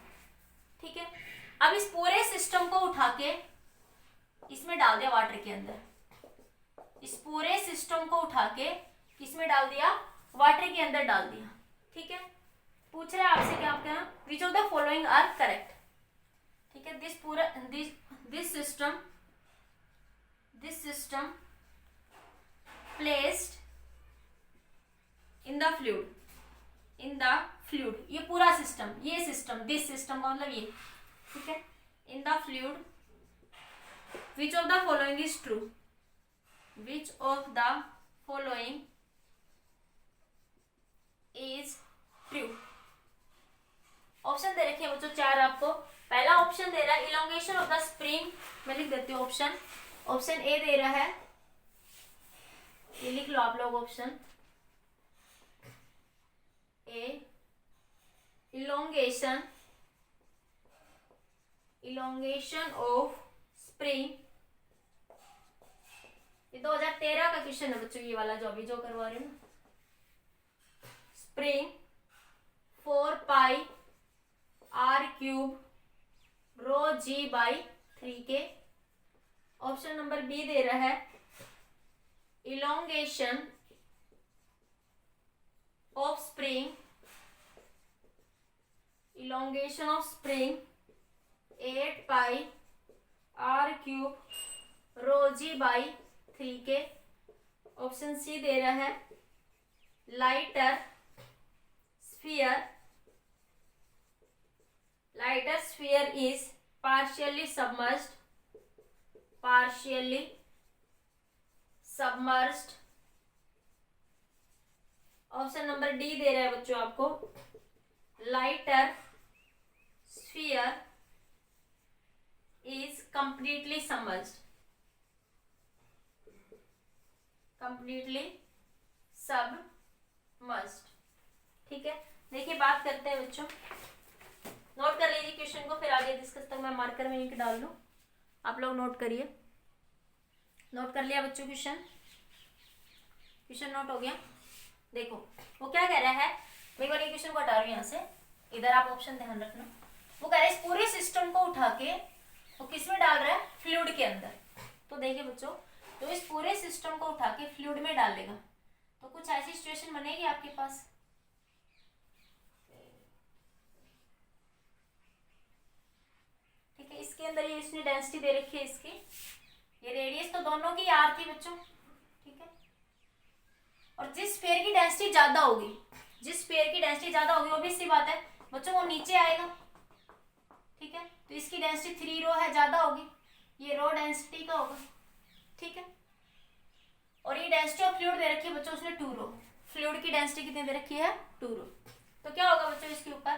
ठीक है, अब इस पूरे सिस्टम को उठा के इसमें डाल दिया वाटर के अंदर। इस पूरे सिस्टम को उठा के किसमें डाल दिया? वाटर के अंदर डाल दिया। ठीक है, पूछ रहा है आपसे क्या, आप कहना which of the following are correct. ठीक है, this system placed in the fluid, ये पूरा सिस्टम, ये सिस्टम, दिस सिस्टम का मतलब ये। ठीक है, in the fluid, which of the following is true, which of the following is true. Option दे रखे हैं बच्चों 4 आपको। पहला ऑप्शन दे रहा है इलोंगेशन ऑफ द स्प्रिंग, मैं लिख देती हूँ ऑप्शन ए दे रहा है, ये लिख लो आप लोग option A, elongation of spring 2013 का क्वेश्चन है बच्चों ये वाला जो अभी जो करवा रहे हैं ना। Spring 4 pi r cube rho g by 3k। Option number b दे रहा है elongation of spring 8 pi r cube rho g by 3k। Option c दे रहा है lighter sphere is partially submerged। Option number d दे रहा है बच्चों आपको lighter sphere is completely submerged। ठीक है, देखिए बात करते हैं बच्चों, नोट कर लीजिए क्वेश्चन को, फिर आगे डिस्कस तक मैं मार्कर में लिख डाल दूं, आप लोग नोट करिए। नोट कर लिया बच्चों क्वेश्चन नोट हो गया। देखो वो क्या कह रहा है, मैं एक बार ये क्वेश्चन को हटा रही हूँ यहाँ से, इधर आप ऑप्शन ध्यान रखना। वो कह रहा है इस पूरे सिस्टम को उठा के वो किस में डाल रहा है, फ्लूइड के अंदर। तो देखिए बच्चों, तो इस पूरे सिस्टम को उठा के फ्लूइड में डालेगा तो कुछ ऐसी सिचुएशन बनेगी आपके पास, ठीक है। इसके अंदर ये इसने डेंसिटी दे रखी है इसकी, ये रेडियस तो दोनों की आर थी बच्चों, ठीक है। और जिस स्फीयर की डेंसिटी ज्यादा होगी, वो भी सी बात है बच्चों, वो नीचे आएगा, ठीक है। तो इसकी डेंसिटी 3 रो है, ज्यादा होगी, ये रो डेंसिटी का होगा, ठीक है। और ये डेंसिटी ऑफ फ्लूइड दे रखी है बच्चों उसने 2 रो, फ्लूइड की डेंसिटी कितनी दे रखी है 2 रो। तो क्या होगा बच्चों, इसके ऊपर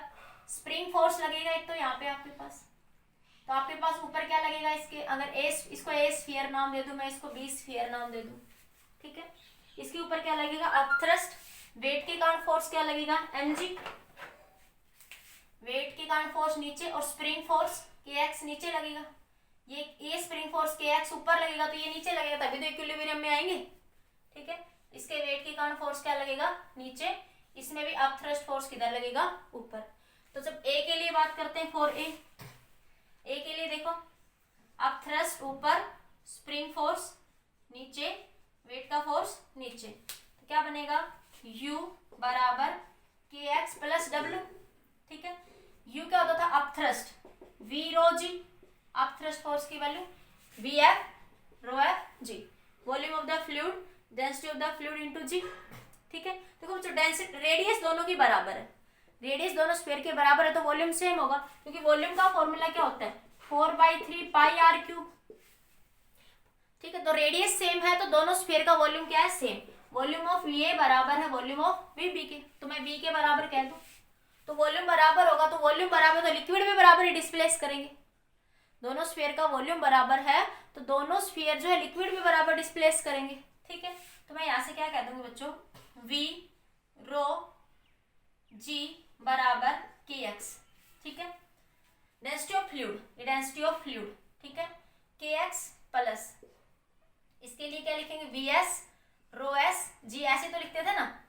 स्प्रिंग फोर्स लगेगा एक, तो यहाँ पे आपके पास, तो आपके पास ऊपर क्या लगेगा इसके, अगर इसको ए स्फीयर नाम दे दूं, मैं इसको बी स्फीयर नाम दे दूं, ठीक है। इसके ऊपर क्या लगेगा अपथ्रस्ट, वेट के कारण फोर्स क्या लगेगा mg, वेट के कारण फोर्स नीचे, और स्प्रिंग फोर्स kx नीचे लगेगा। ये स्प्रिंग फोर्स kx ऊपर लगेगा तो ये नीचे लगेगा, तभी तो इक्विलिब्रियम में आएंगे, ठीक है। इसके वेट के कारण फोर्स क्या लगेगा नीचे, इसमें भी अपथ्रस्ट फोर्स किधर लगेगा ऊपर। तो जब ए के लिए बात करते हैं, फॉर ए के लिए देखो अपथ्रस्ट ऊपर, स्प्रिंग फोर्स नीचे, वेट का फोर्स नीचे, तो क्या बनेगा U बराबर kx प्लस w, ठीक है। U क्या होता था upthrust, V rho g, upthrust force की value Vf rho F g, volume of the fluid, density of the fluid into g, ठीक है। देखो बच्चों डेंसिटी, रेडियस दोनों की बराबर है, रेडियस दोनों स्फीयर के बराबर है तो वॉल्यूम सेम होगा, क्योंकि वॉल्यूम का फॉर्मूला क्या होता है 4/3 पाई r क्यूब, ठीक है। तो रेडियस सेम है तो दोनों स्फीयर का वॉल्यूम क्या है सेम, वॉल्यूम ऑफ VA बराबर है वॉल्यूम ऑफ VB के, तो मैं V के बराबर कह दूं, तो वॉल्यूम बराबर होगा, तो वॉल्यूम बराबर तो लिक्विड में बराबर ही डिस्प्लेस करेंगे, दोनों स्फीयर का वॉल्यूम बराबर है तो दोनों स्फीयर जो है लिक्विड में बराबर डिस्प्लेस करेंगे, ठीक है। तो मैं यहाँ से क्या कह दूंगी बच्चों, V रो G बराबर kx, ठीक है। डेंसिटी ऑफ फ्लूइड, ये डेंसिटी ऑफ फ्लूइड, ठीक है, kx प्लस इसके लिए क्या लिखेंगे vs रो s g, ऐसे तो लिखते थे ना,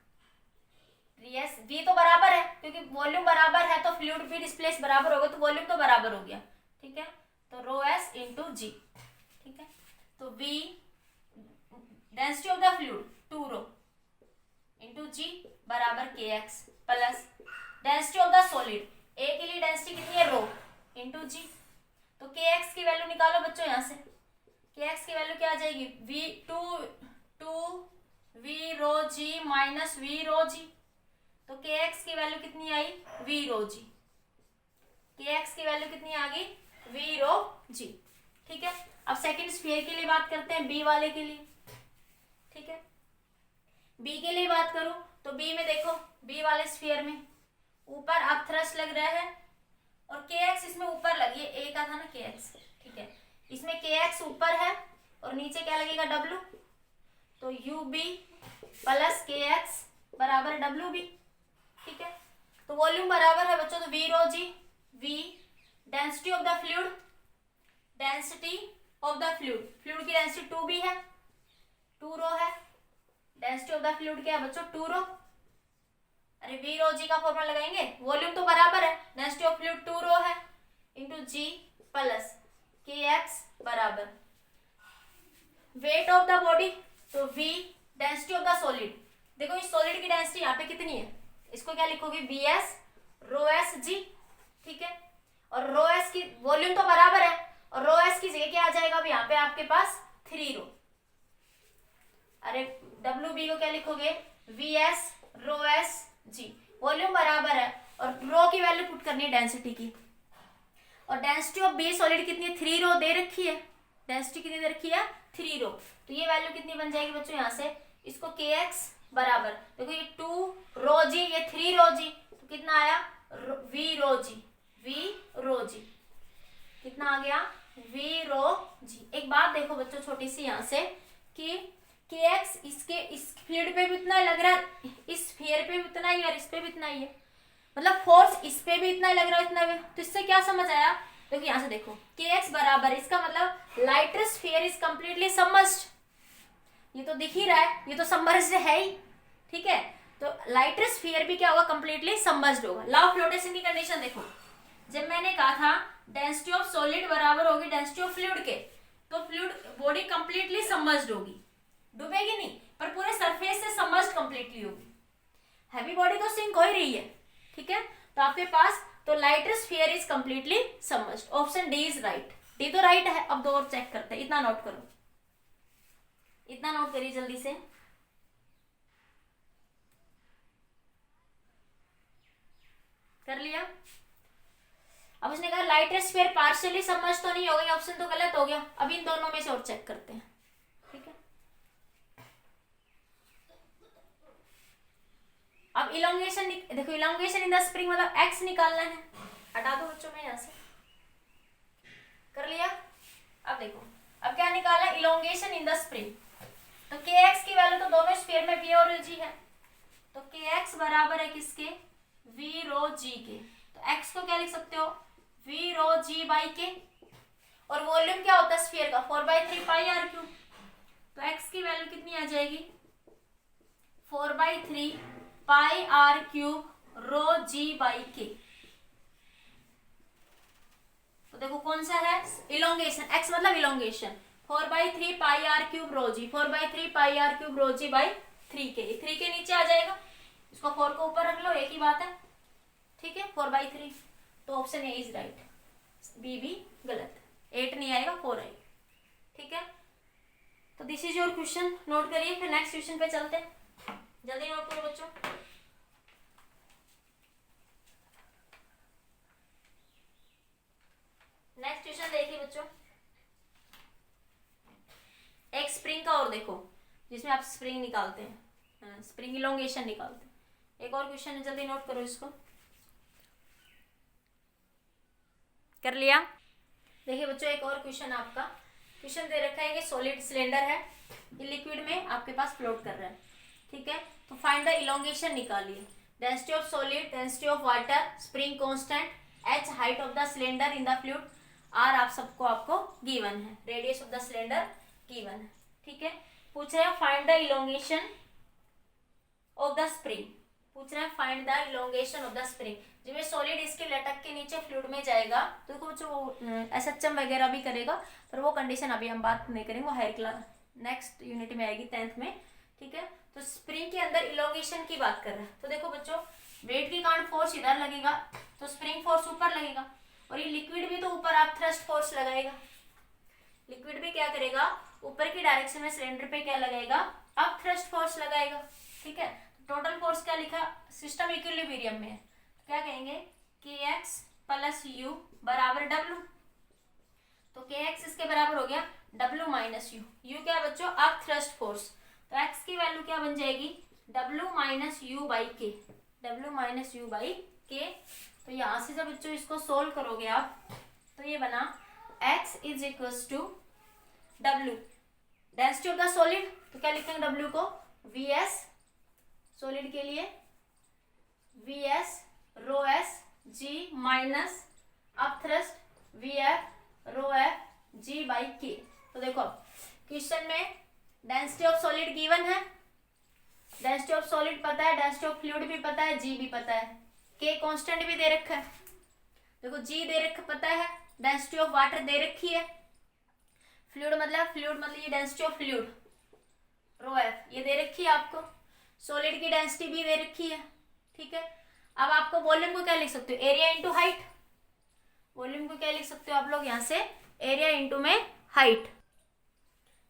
v तो बराबर है क्योंकि वॉल्यूम बराबर है तो फ्लूइड भी डिस्प्लेस बराबर होगा, तो वॉल्यूम तो बराबर हो गया, ठीक है। तो रो s इंटू जी, ठीक है। तो v density of the fluid 2 rho into जी बराबर kx plus density of the solid, a के लिए डेंसिटी कितनी है रो इंटू जी, तो kx की वैल्यू निकालो बच्चों, यहाँ से kx की वैल्यू क्या आ जाएगी two v rho g minus v rho g, तो kx की वैल्यू कितनी आई वी रो जी, kx की वैल्यू कितनी आ गई वी रो जी, ठीक है। अब सेकंड स्फीयर के लिए बात करते हैं, बी वाले के लिए, ठीक है। बी के लिए बात करूं तो बी में देखो, बी वाले स्फीयर में ऊपर अपथ्रस्ट लग रहा है और kx इसमें ऊपर लगी है, ए का था ना kx, ठीक है। इसमें kx ऊपर है और नीचे क्या लगेगा w, तो ub प्लस kx बराबर wb, ठीक है। तो वॉल्यूम बराबर है बच्चों, तो v rho G, v density of the fluid, fluid की डेंसिटी 2b है, 2 रो है, डेंसिटी ऑफ द फ्लूइड क्या है बच्चों 2 रो। अरे वी रो जी का फॉर्मूला लगाएंगे, वॉल्यूम तो बराबर है, डेंसिटी ऑफ फ्लूइड 2 रो है into G plus K X बराबर वेट ऑफ द बॉडी, तो V density of the solid. देखो इस सॉलिड की डेंसिटी यहाँ पे कितनी है, इसको क्या लिखोगे we S rho S G, ठीक है। और रो एस की वॉल्यूम तो बराबर है, और रो एस की जगह क्या आ जाएगा अब यहाँ पे आपके पास 3 रो। अरे डब्ल्यू बी को क्या लिखोगे we S rho S G, volume बराबर है और रो की वैल्यू पुट करनी है डेंसिटी की, और डेंसिटी ऑफ बी सॉलिड कितनी है 3 रो दे रखी है, डेंसिटी कितनी दे रखी है 3 रो, तो ये वैल्यू कितनी बन जाएगी बच्चों यहाँ से, इसको के एक्स बराबर देखो ये 2 रो जी ये 3 रो जी, तो कितना आया we rho ji, we rho जी कितना आ गया वी रो जी। एक बात देखो बच्चों छोटी सी यहाँ से कि के एक्स इसके इस फ्लूइड पे भी उतना लग रहा है, इस स्फीयर पे भी उतना ही और इस पे भी इतना ही है, मतलब फोर्स इस पे भी इतना लग रहा है इतना भी, तो इससे क्या समझ आया, देखो यहाँ से देखो के एक्स बराबर, इसका मतलब lighter sphere is completely submerged, ये तो दिख ही रहा है, ये तो सबमर्ज्ड है ही, ठीक है। तो लाइटर स्फीयर भी क्या होगा कंप्लीटली सबमर्ज्ड होगा। लॉ ऑफ फ्लोटेशन की कंडीशन देखो, जब मैंने कहा था डेंसिटी ऑफ सॉलिड बराबर होगी डेंसिटी ऑफ फ्लूइड के, तो फ्लूइड बॉडी कंप्लीटली सबमर्ज्ड होगी, डूबेगी नहीं पर पूरे सरफेस से सबमर्ज्ड कंप्लीटली होगी। हैवी बॉडी तो सिंक हो ही रही है, ठीक है, तो आपके पास तो lighter sphere is completely submerged, option D is right, D तो राइट है। अब 2 और चेक करते हैं, इतना नोट करो, इतना नोट करिए जल्दी से, कर लिया। अब उसने कहा लाइटर स्फीयर पार्शियली सबमर्ज्ड तो नहीं हो गई, ऑप्शन तो गलत हो गया। अब इन दोनों में से और चेक करते हैं, ठीक है। अब इलोंगेशन देखो, इलोंगेशन इन द स्प्रिंग मतलब एक्स निकालना है, हटा दो बच्चों में यहाँ से, कर लिया। अब देखो अब क्या निकाला इलोंगेशन इन द स्प्रिंग, तो के एक्स की वैल्यू तो दोनों स्फीयर में वी और जी है, तो के एक्स बराबर है किसके वी रो जी के, तो एक्स को क्या लिख सकते हो वी रो जी बाई के, और वॉल्यूम क्या होता है स्फीयर का 4/3 पाई आर क्यूब, तो एक्स की वैल्यू कितनी आ जाएगी 4/3 pi r cube rho g by के। तो देखो कौन सा है इलोंगेशन, एक्स मतलब elongation, 4/3 pi r cube rho g, 4/3 pi r cube rho g by 3 k, 3 के नीचे आ जाएगा, इसको 4 को ऊपर रख लो, एक ही बात है, ठीक है 4/3, तो option A is right, B भी गलत, 8 नहीं आएगा 4 आएगा, ठीक है। तो this is your question, note करिए, फिर नेक्स्ट क्वेश्चन पे चलते हैं, जल्दी नोट करो बच्चों। नेक्स्ट क्वेश्चन देखिए बच्चों, एक स्प्रिंग का और देखो जिसमें आप स्प्रिंग निकालते हैं, स्प्रिंग इलोंगेशन निकालते हैं, एक और क्वेश्चन है, जल्दी नोट करो इसको, कर लिया। देखिए बच्चों एक और क्वेश्चन आपका, क्वेश्चन दे रखा है कि सॉलिड सिलेंडर है, ये लिक्विड में आपके पास फ्लोट कर रहा है, ठीक है, तो फाइंड द इलोंगेशन निकालिए, density of solid, density of water, spring constant, H height of the cylinder in the fluid, are आप सबको आपको गिवन है, radius of the cylinder given है, ठीक है। पूछ रहे हैं find the elongation of the spring, पूछ रहे हैं find the elongation of the spring, जिसमें सॉलिड इसके लटक के नीचे फ्लूइड में जाएगा, तो कुछ एसएचएम वगैरह भी करेगा, पर वो कंडीशन अभी हम बात नहीं करेंगे, वो हायर क्लास नेक्स्ट यूनिट में आएगी 10th में, ठीक है। तो स्प्रिंग के अंदर इलोंगेशन की बात कर रहे हैं, तो देखो बच्चों वेट के कारण फोर्स इधर लगेगा, तो स्प्रिंग फोर्स ऊपर लगेगा, और ये लिक्विड भी तो ऊपर आप थ्रस्ट फोर्स लगाएगा, लिक्विड भी क्या करेगा ऊपर की डायरेक्शन में सिलेंडर पे क्या लगाएगा अब थ्रस्ट फोर्स लगाएगा, ठीक है। टोटल फोर्स क्या लिखा सिस्टम इक्विलिब्रियम में है, तो क्या कहेंगे के एक्स प्लस यू बराबर डब्ल्यू, तो के एक्स इसके बराबर हो गया डब्ल्यू माइनस यू, यू क्या बच्चों अब थ्रस्ट फोर्स, तो एक्स की वैल्यू क्या बन जाएगी डब्ल्यू माइनस यू बाई के, डब्ल्यू माइनस यू बाई के। तो यहाँ से जब बच्चों इसको सोल्व करोगे आप, तो ये बना x is equal to W density of the solid, तो क्या लिखेंगे डब्ल्यू को वी एस सॉलिड के लिए V S rho S G minus up thrust V F rho F G by के। तो देखो क्वेश्चन में डेंसिटी ऑफ सॉलिड गिवन है, डेंसिटी ऑफ सॉलिड पता है, डेंसिटी ऑफ फ्लूइड भी पता है, जी भी पता है, के कांस्टेंट भी दे रखा है, देखो जी दे रखा पता है, डेंसिटी ऑफ वाटर दे रखी है, फ्लूइड मतलब ये density of fluid rho F ये दे रखी है आपको, सॉलिड की डेंसिटी भी दे रखी है, ठीक है। अब आपको वॉल्यूम को क्या लिख सकते हो, एरिया इंटू हाइट, वॉल्यूम को क्या लिख सकते हो आप लोग यहाँ से, एरिया इंटू में हाइट,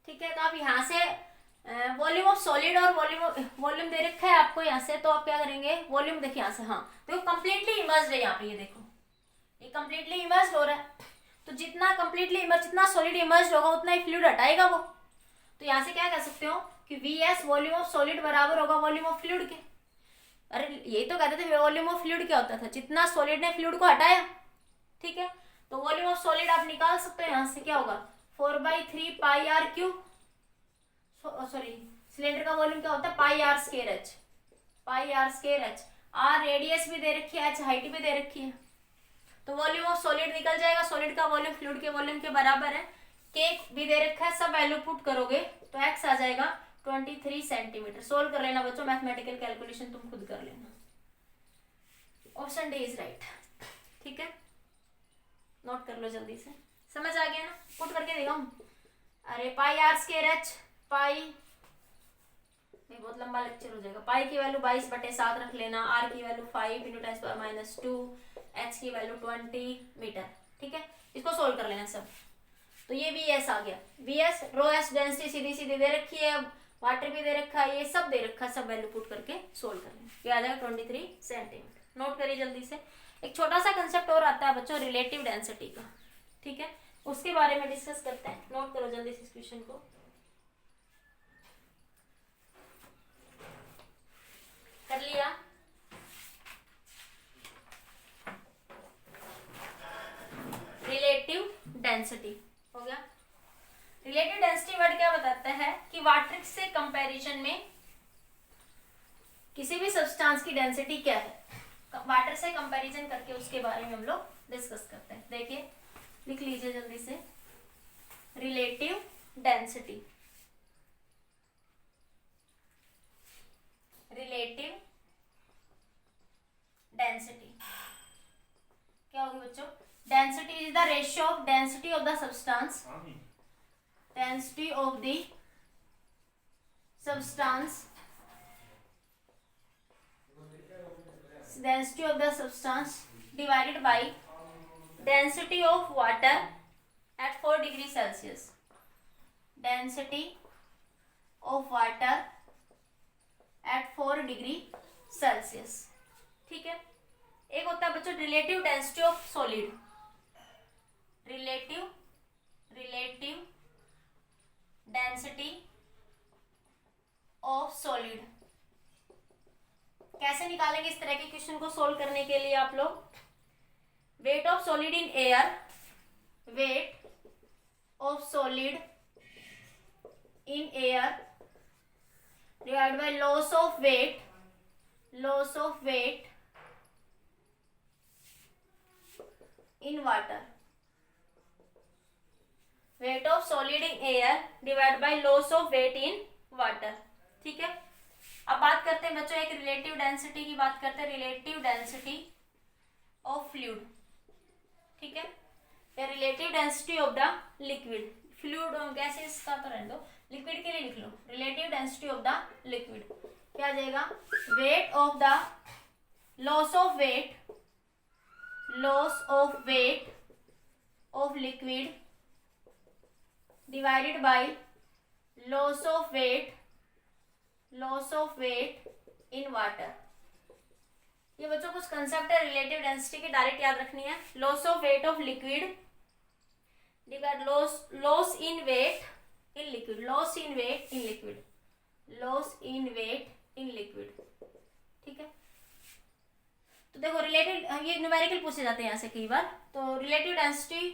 ठीक है। तो आप यहाँ से वॉल्यूम ऑफ सॉलिड और वॉल्यूम दे रखा है आपको यहाँ से, तो आप क्या करेंगे, वॉल्यूम देखिए यहाँ से, हाँ देखो कंप्लीटली इमर्स्ड है यहाँ पे, ये देखो ये कंप्लीटली इमर्स्ड हो रहा है, तो जितना कंप्लीटली इमर्ज, जितना सॉलिड इमर्स्ड होगा उतना ही फ्लूइड हटाएगा वो, तो यहाँ से क्या कह सकते हो कि वीएस वॉल्यूम ऑफ सॉलिड बराबर होगा वॉल्यूम ऑफ फ्लूइड के। अरे यही तो कहते थे वॉल्यूम ऑफ फ्लूइड क्या होता था, जितना सॉलिड ने फ्लूइड को हटाया, ठीक है। तो वॉल्यूम ऑफ सॉलिड आप निकाल सकते हो यहाँ से, क्या होगा 4/3 pi r cube, sorry cylinder का वॉल्यूम क्या होता है pi r square h, pi r square h, r radius भी दे रखी है, एच हाइट भी दे रखी है, तो वॉल्यूम ऑफ सॉलिड निकल जाएगा, सॉलिड का वॉल्यूम फ्लूइड के वॉल्यूम के बराबर है, के भी दे रखा है, सब वैल्यू पुट करोगे तो एक्स आ जाएगा 23 सेंटीमीटर। सोल्व कर लेना बच्चों, मैथमेटिकल कैलकुलेशन तुम खुद कर लेना, ऑप्शन डी इज राइट, ठीक है। नोट कर लो जल्दी से, समझ आ गया ना, पुट करके दिखाऊं, अरे पाई आर स्क्वायर एच, पाई नहीं बहुत लंबा लेक्चर हो जाएगा, पाई की वैल्यू 22/7 रख लेना, आर की वैल्यू 5 × 10⁻², एच की वैल्यू 20 मीटर, ठीक है। इसको सोल्व कर लेना सब, तो ये वी एस आ गया, we S rho S density सीधी सीधी दे रखी है, वाटर भी दे रखा है, ये सब दे रखा है, सब वैल्यू पुट करके सोल्व कर लेना, ये आ जाएगा 23 सेंटीमीटर। नोट करिए जल्दी से, एक छोटा सा कंसेप्ट और आता है बच्चों रिलेटिव डेंसिटी का, ठीक है, उसके बारे में डिस्कस करते हैं। नोट करो जल्दी से इस क्वेश्चन को, कर लिया, रिलेटिव डेंसिटी हो गया। रिलेटिव डेंसिटी वर्ड क्या बताता है कि वाटर से कंपैरिजन में किसी भी सब्सटेंस की डेंसिटी क्या है, वाटर से कंपैरिजन करके उसके बारे में हम लोग डिस्कस करते हैं। देखिए लिख लीजिए जल्दी से, रिलेटिव डेंसिटी, रिलेटिव डेंसिटी क्या होगी बच्चों, density is the ratio of density of the substance, density of the substance, density of the substance divided by density of water at 4 degree Celsius, density of water at 4 degree Celsius, ठीक है। एक होता है बच्चों relative density of solid, relative density of solid, कैसे निकालेंगे इस तरह के क्वेश्चन को सोल्व करने के लिए आप लोग, weight of solid in air, weight of solid in air divide by loss of weight, loss of weight in water, weight of solid in air divide by loss of weight in water, ठीक है। अब बात करते हैं बच्चों एक relative density की बात करते हैं, रिलेटिव डेंसिटी ऑफ फ्लूइड, ठीक है, या relative density of the liquid, fluid gases का तो रहने दो, लिक्विड के लिए लिख लो, relative density of the liquid क्या आ जाएगा, weight of the loss of weight, loss of weight of liquid divided by loss of weight, loss of weight in water. ये बच्चों कुछ कंसेप्ट है रिलेटिव डेंसिटी के, डायरेक्ट याद रखनी है, loss of weight of liquid divide loss in weight in liquid, loss in weight in liquid, loss in weight in liquid, ठीक है। तो देखो रिलेटिव, ये न्यूमेरिकल पूछे जाते हैं यहाँ से कई बार, तो रिलेटिव डेंसिटी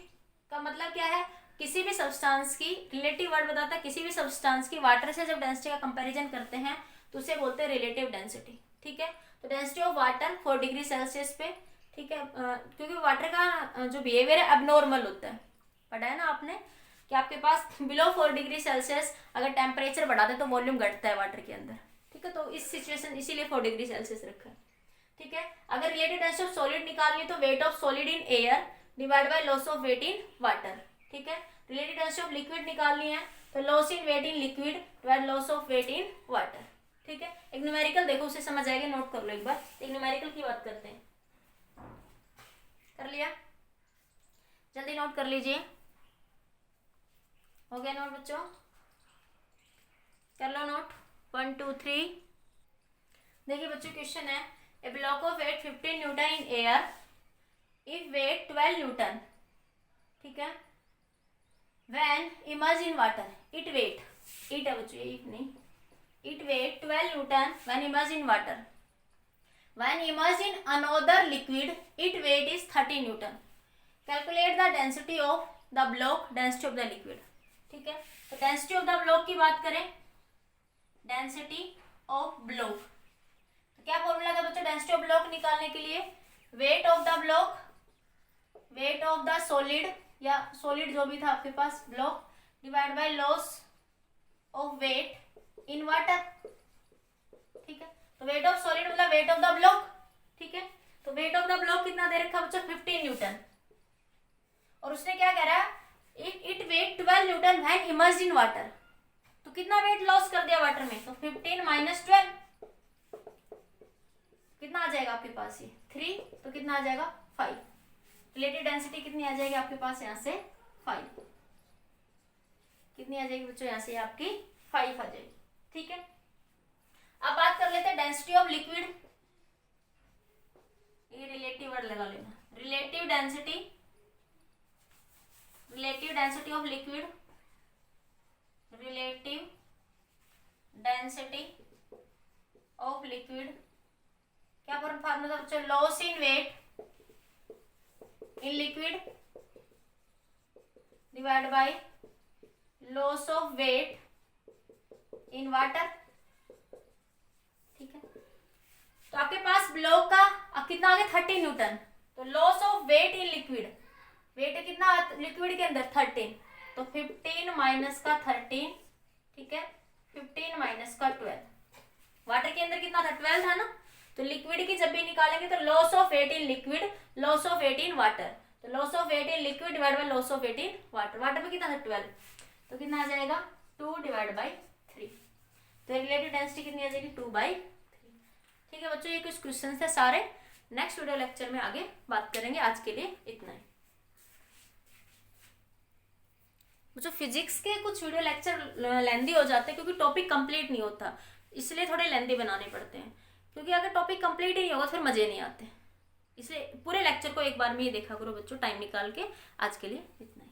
का मतलब क्या है, किसी भी सब्सटेंस की, रिलेटिव वर्ड बताता है किसी भी सब्सटेंस की वाटर से जब डेंसिटी का कंपैरिजन करते हैं तो उसे बोलते हैं रिलेटिव डेंसिटी, ठीक है। तो density of water 4 degree Celsius पे, ठीक है, क्योंकि वाटर का जो बिहेवियर है अबनॉर्मल होता है, पढ़ा है ना आपने कि आपके पास बिलो 4 डिग्री सेल्सियस अगर टेम्परेचर बढ़ा दे तो वॉल्यूम घटता है वाटर के अंदर, ठीक है। तो इस सिचुएशन इसीलिए 4 डिग्री सेल्सियस रखा है, ठीक है। अगर रिलेटिव डेंसिटी ऑफ सॉलिड निकालनी तो weight of solid in air divide by loss of weight in water, ठीक है। रिलेटिव डेंसिटी ऑफ लिक्विड निकालनी है तो loss in weight in liquid divide loss of weight in water, ठीक है। एक न्यूमेरिकल देखो, उसे समझ आएगा, नोट कर लो एक बार। एक न्यूमेरिकल की बात करते हैं, कर लिया, जल्दी नोट कर लीजिए। हो गया नोट बच्चों, कर लो नोट। 1 2 3। देखिए बच्चों क्वेश्चन है, a block of weight 15 newton in air if weight 12 newton, ठीक है, when emerge in water it weight, it है बच्चों, इट नहीं, it weight 12 newton when emerge in water, when emerge in another liquid it weight is 30 newton. Calculate the density of the block, density of the liquid, ठीक है। तो density of the block की बात करें, density of block, तो क्या formula था बच्चों डेंसिटी ऑफ ब्लॉक निकालने के लिए, weight of the block, weight of the solid या सॉलिड जो भी था आपके पास block, divide by loss of weight in water, ठीक है। तो वेट ऑफ सॉलिड मतलब वेट ऑफ द ब्लॉक, ठीक है। तो वेट ऑफ द ब्लॉक कितना दे रखा बच्चों 15 न्यूटन, और उसने क्या कह रहा है, it weight 12 newton when immersed in water, तो कितना वेट लॉस कर दिया वाटर में, तो 15 माइनस 12 कितना आ जाएगा आपके पास, ये 3, तो कितना आ जाएगा 5। रिलेटिव डेंसिटी कितनी आ जाएगी आपके पास यहाँ से 5, कितनी आ जाएगी बच्चों यहाँ से आपकी 5 आ जाएगी, ठीक है। अब बात कर लेते हैं डेंसिटी ऑफ लिक्विड, ये रिलेटिव वर्ड लगा लेना, relative density, relative density of liquid, relative density of liquid, क्या फॉर्मूला बच्चों, loss in weight in liquid divide by loss of weight in water, ठीक है। तो आपके पास ब्लॉक का कितना आ गया 30 न्यूटन, तो loss of weight in liquid, weight कितना लिक्विड के अंदर 13, तो 15 माइनस का 13, ठीक है, 15 माइनस का 12, वाटर के अंदर कितना था 12 था ना, तो लिक्विड की जब भी निकालेंगे तो loss of weight in liquid, loss of weight in water, तो loss of weight in liquid divide by loss of weight in water, water में कितना था 12, तो कितना आ जाएगा 2 डिवाइड बाई 3, तो रिलेटिव डेंसिटी कितनी आ जाएगी 2/3, ठीक है बच्चों। ये कुछ क्वेश्चन थे सारे, नेक्स्ट वीडियो लेक्चर में आगे बात करेंगे, आज के लिए इतना ही बच्चों। फिजिक्स के कुछ वीडियो लेक्चर लेंदी हो जाते हैं क्योंकि टॉपिक कंप्लीट नहीं होता, इसलिए थोड़े लेंदी बनाने पड़ते हैं, क्योंकि अगर टॉपिक कंप्लीट ही नहीं होगा तो फिर मजे नहीं आते, इसलिए पूरे लेक्चर को एक बार में ही देखा करो बच्चों, टाइम निकाल के। आज के लिए इतना ही।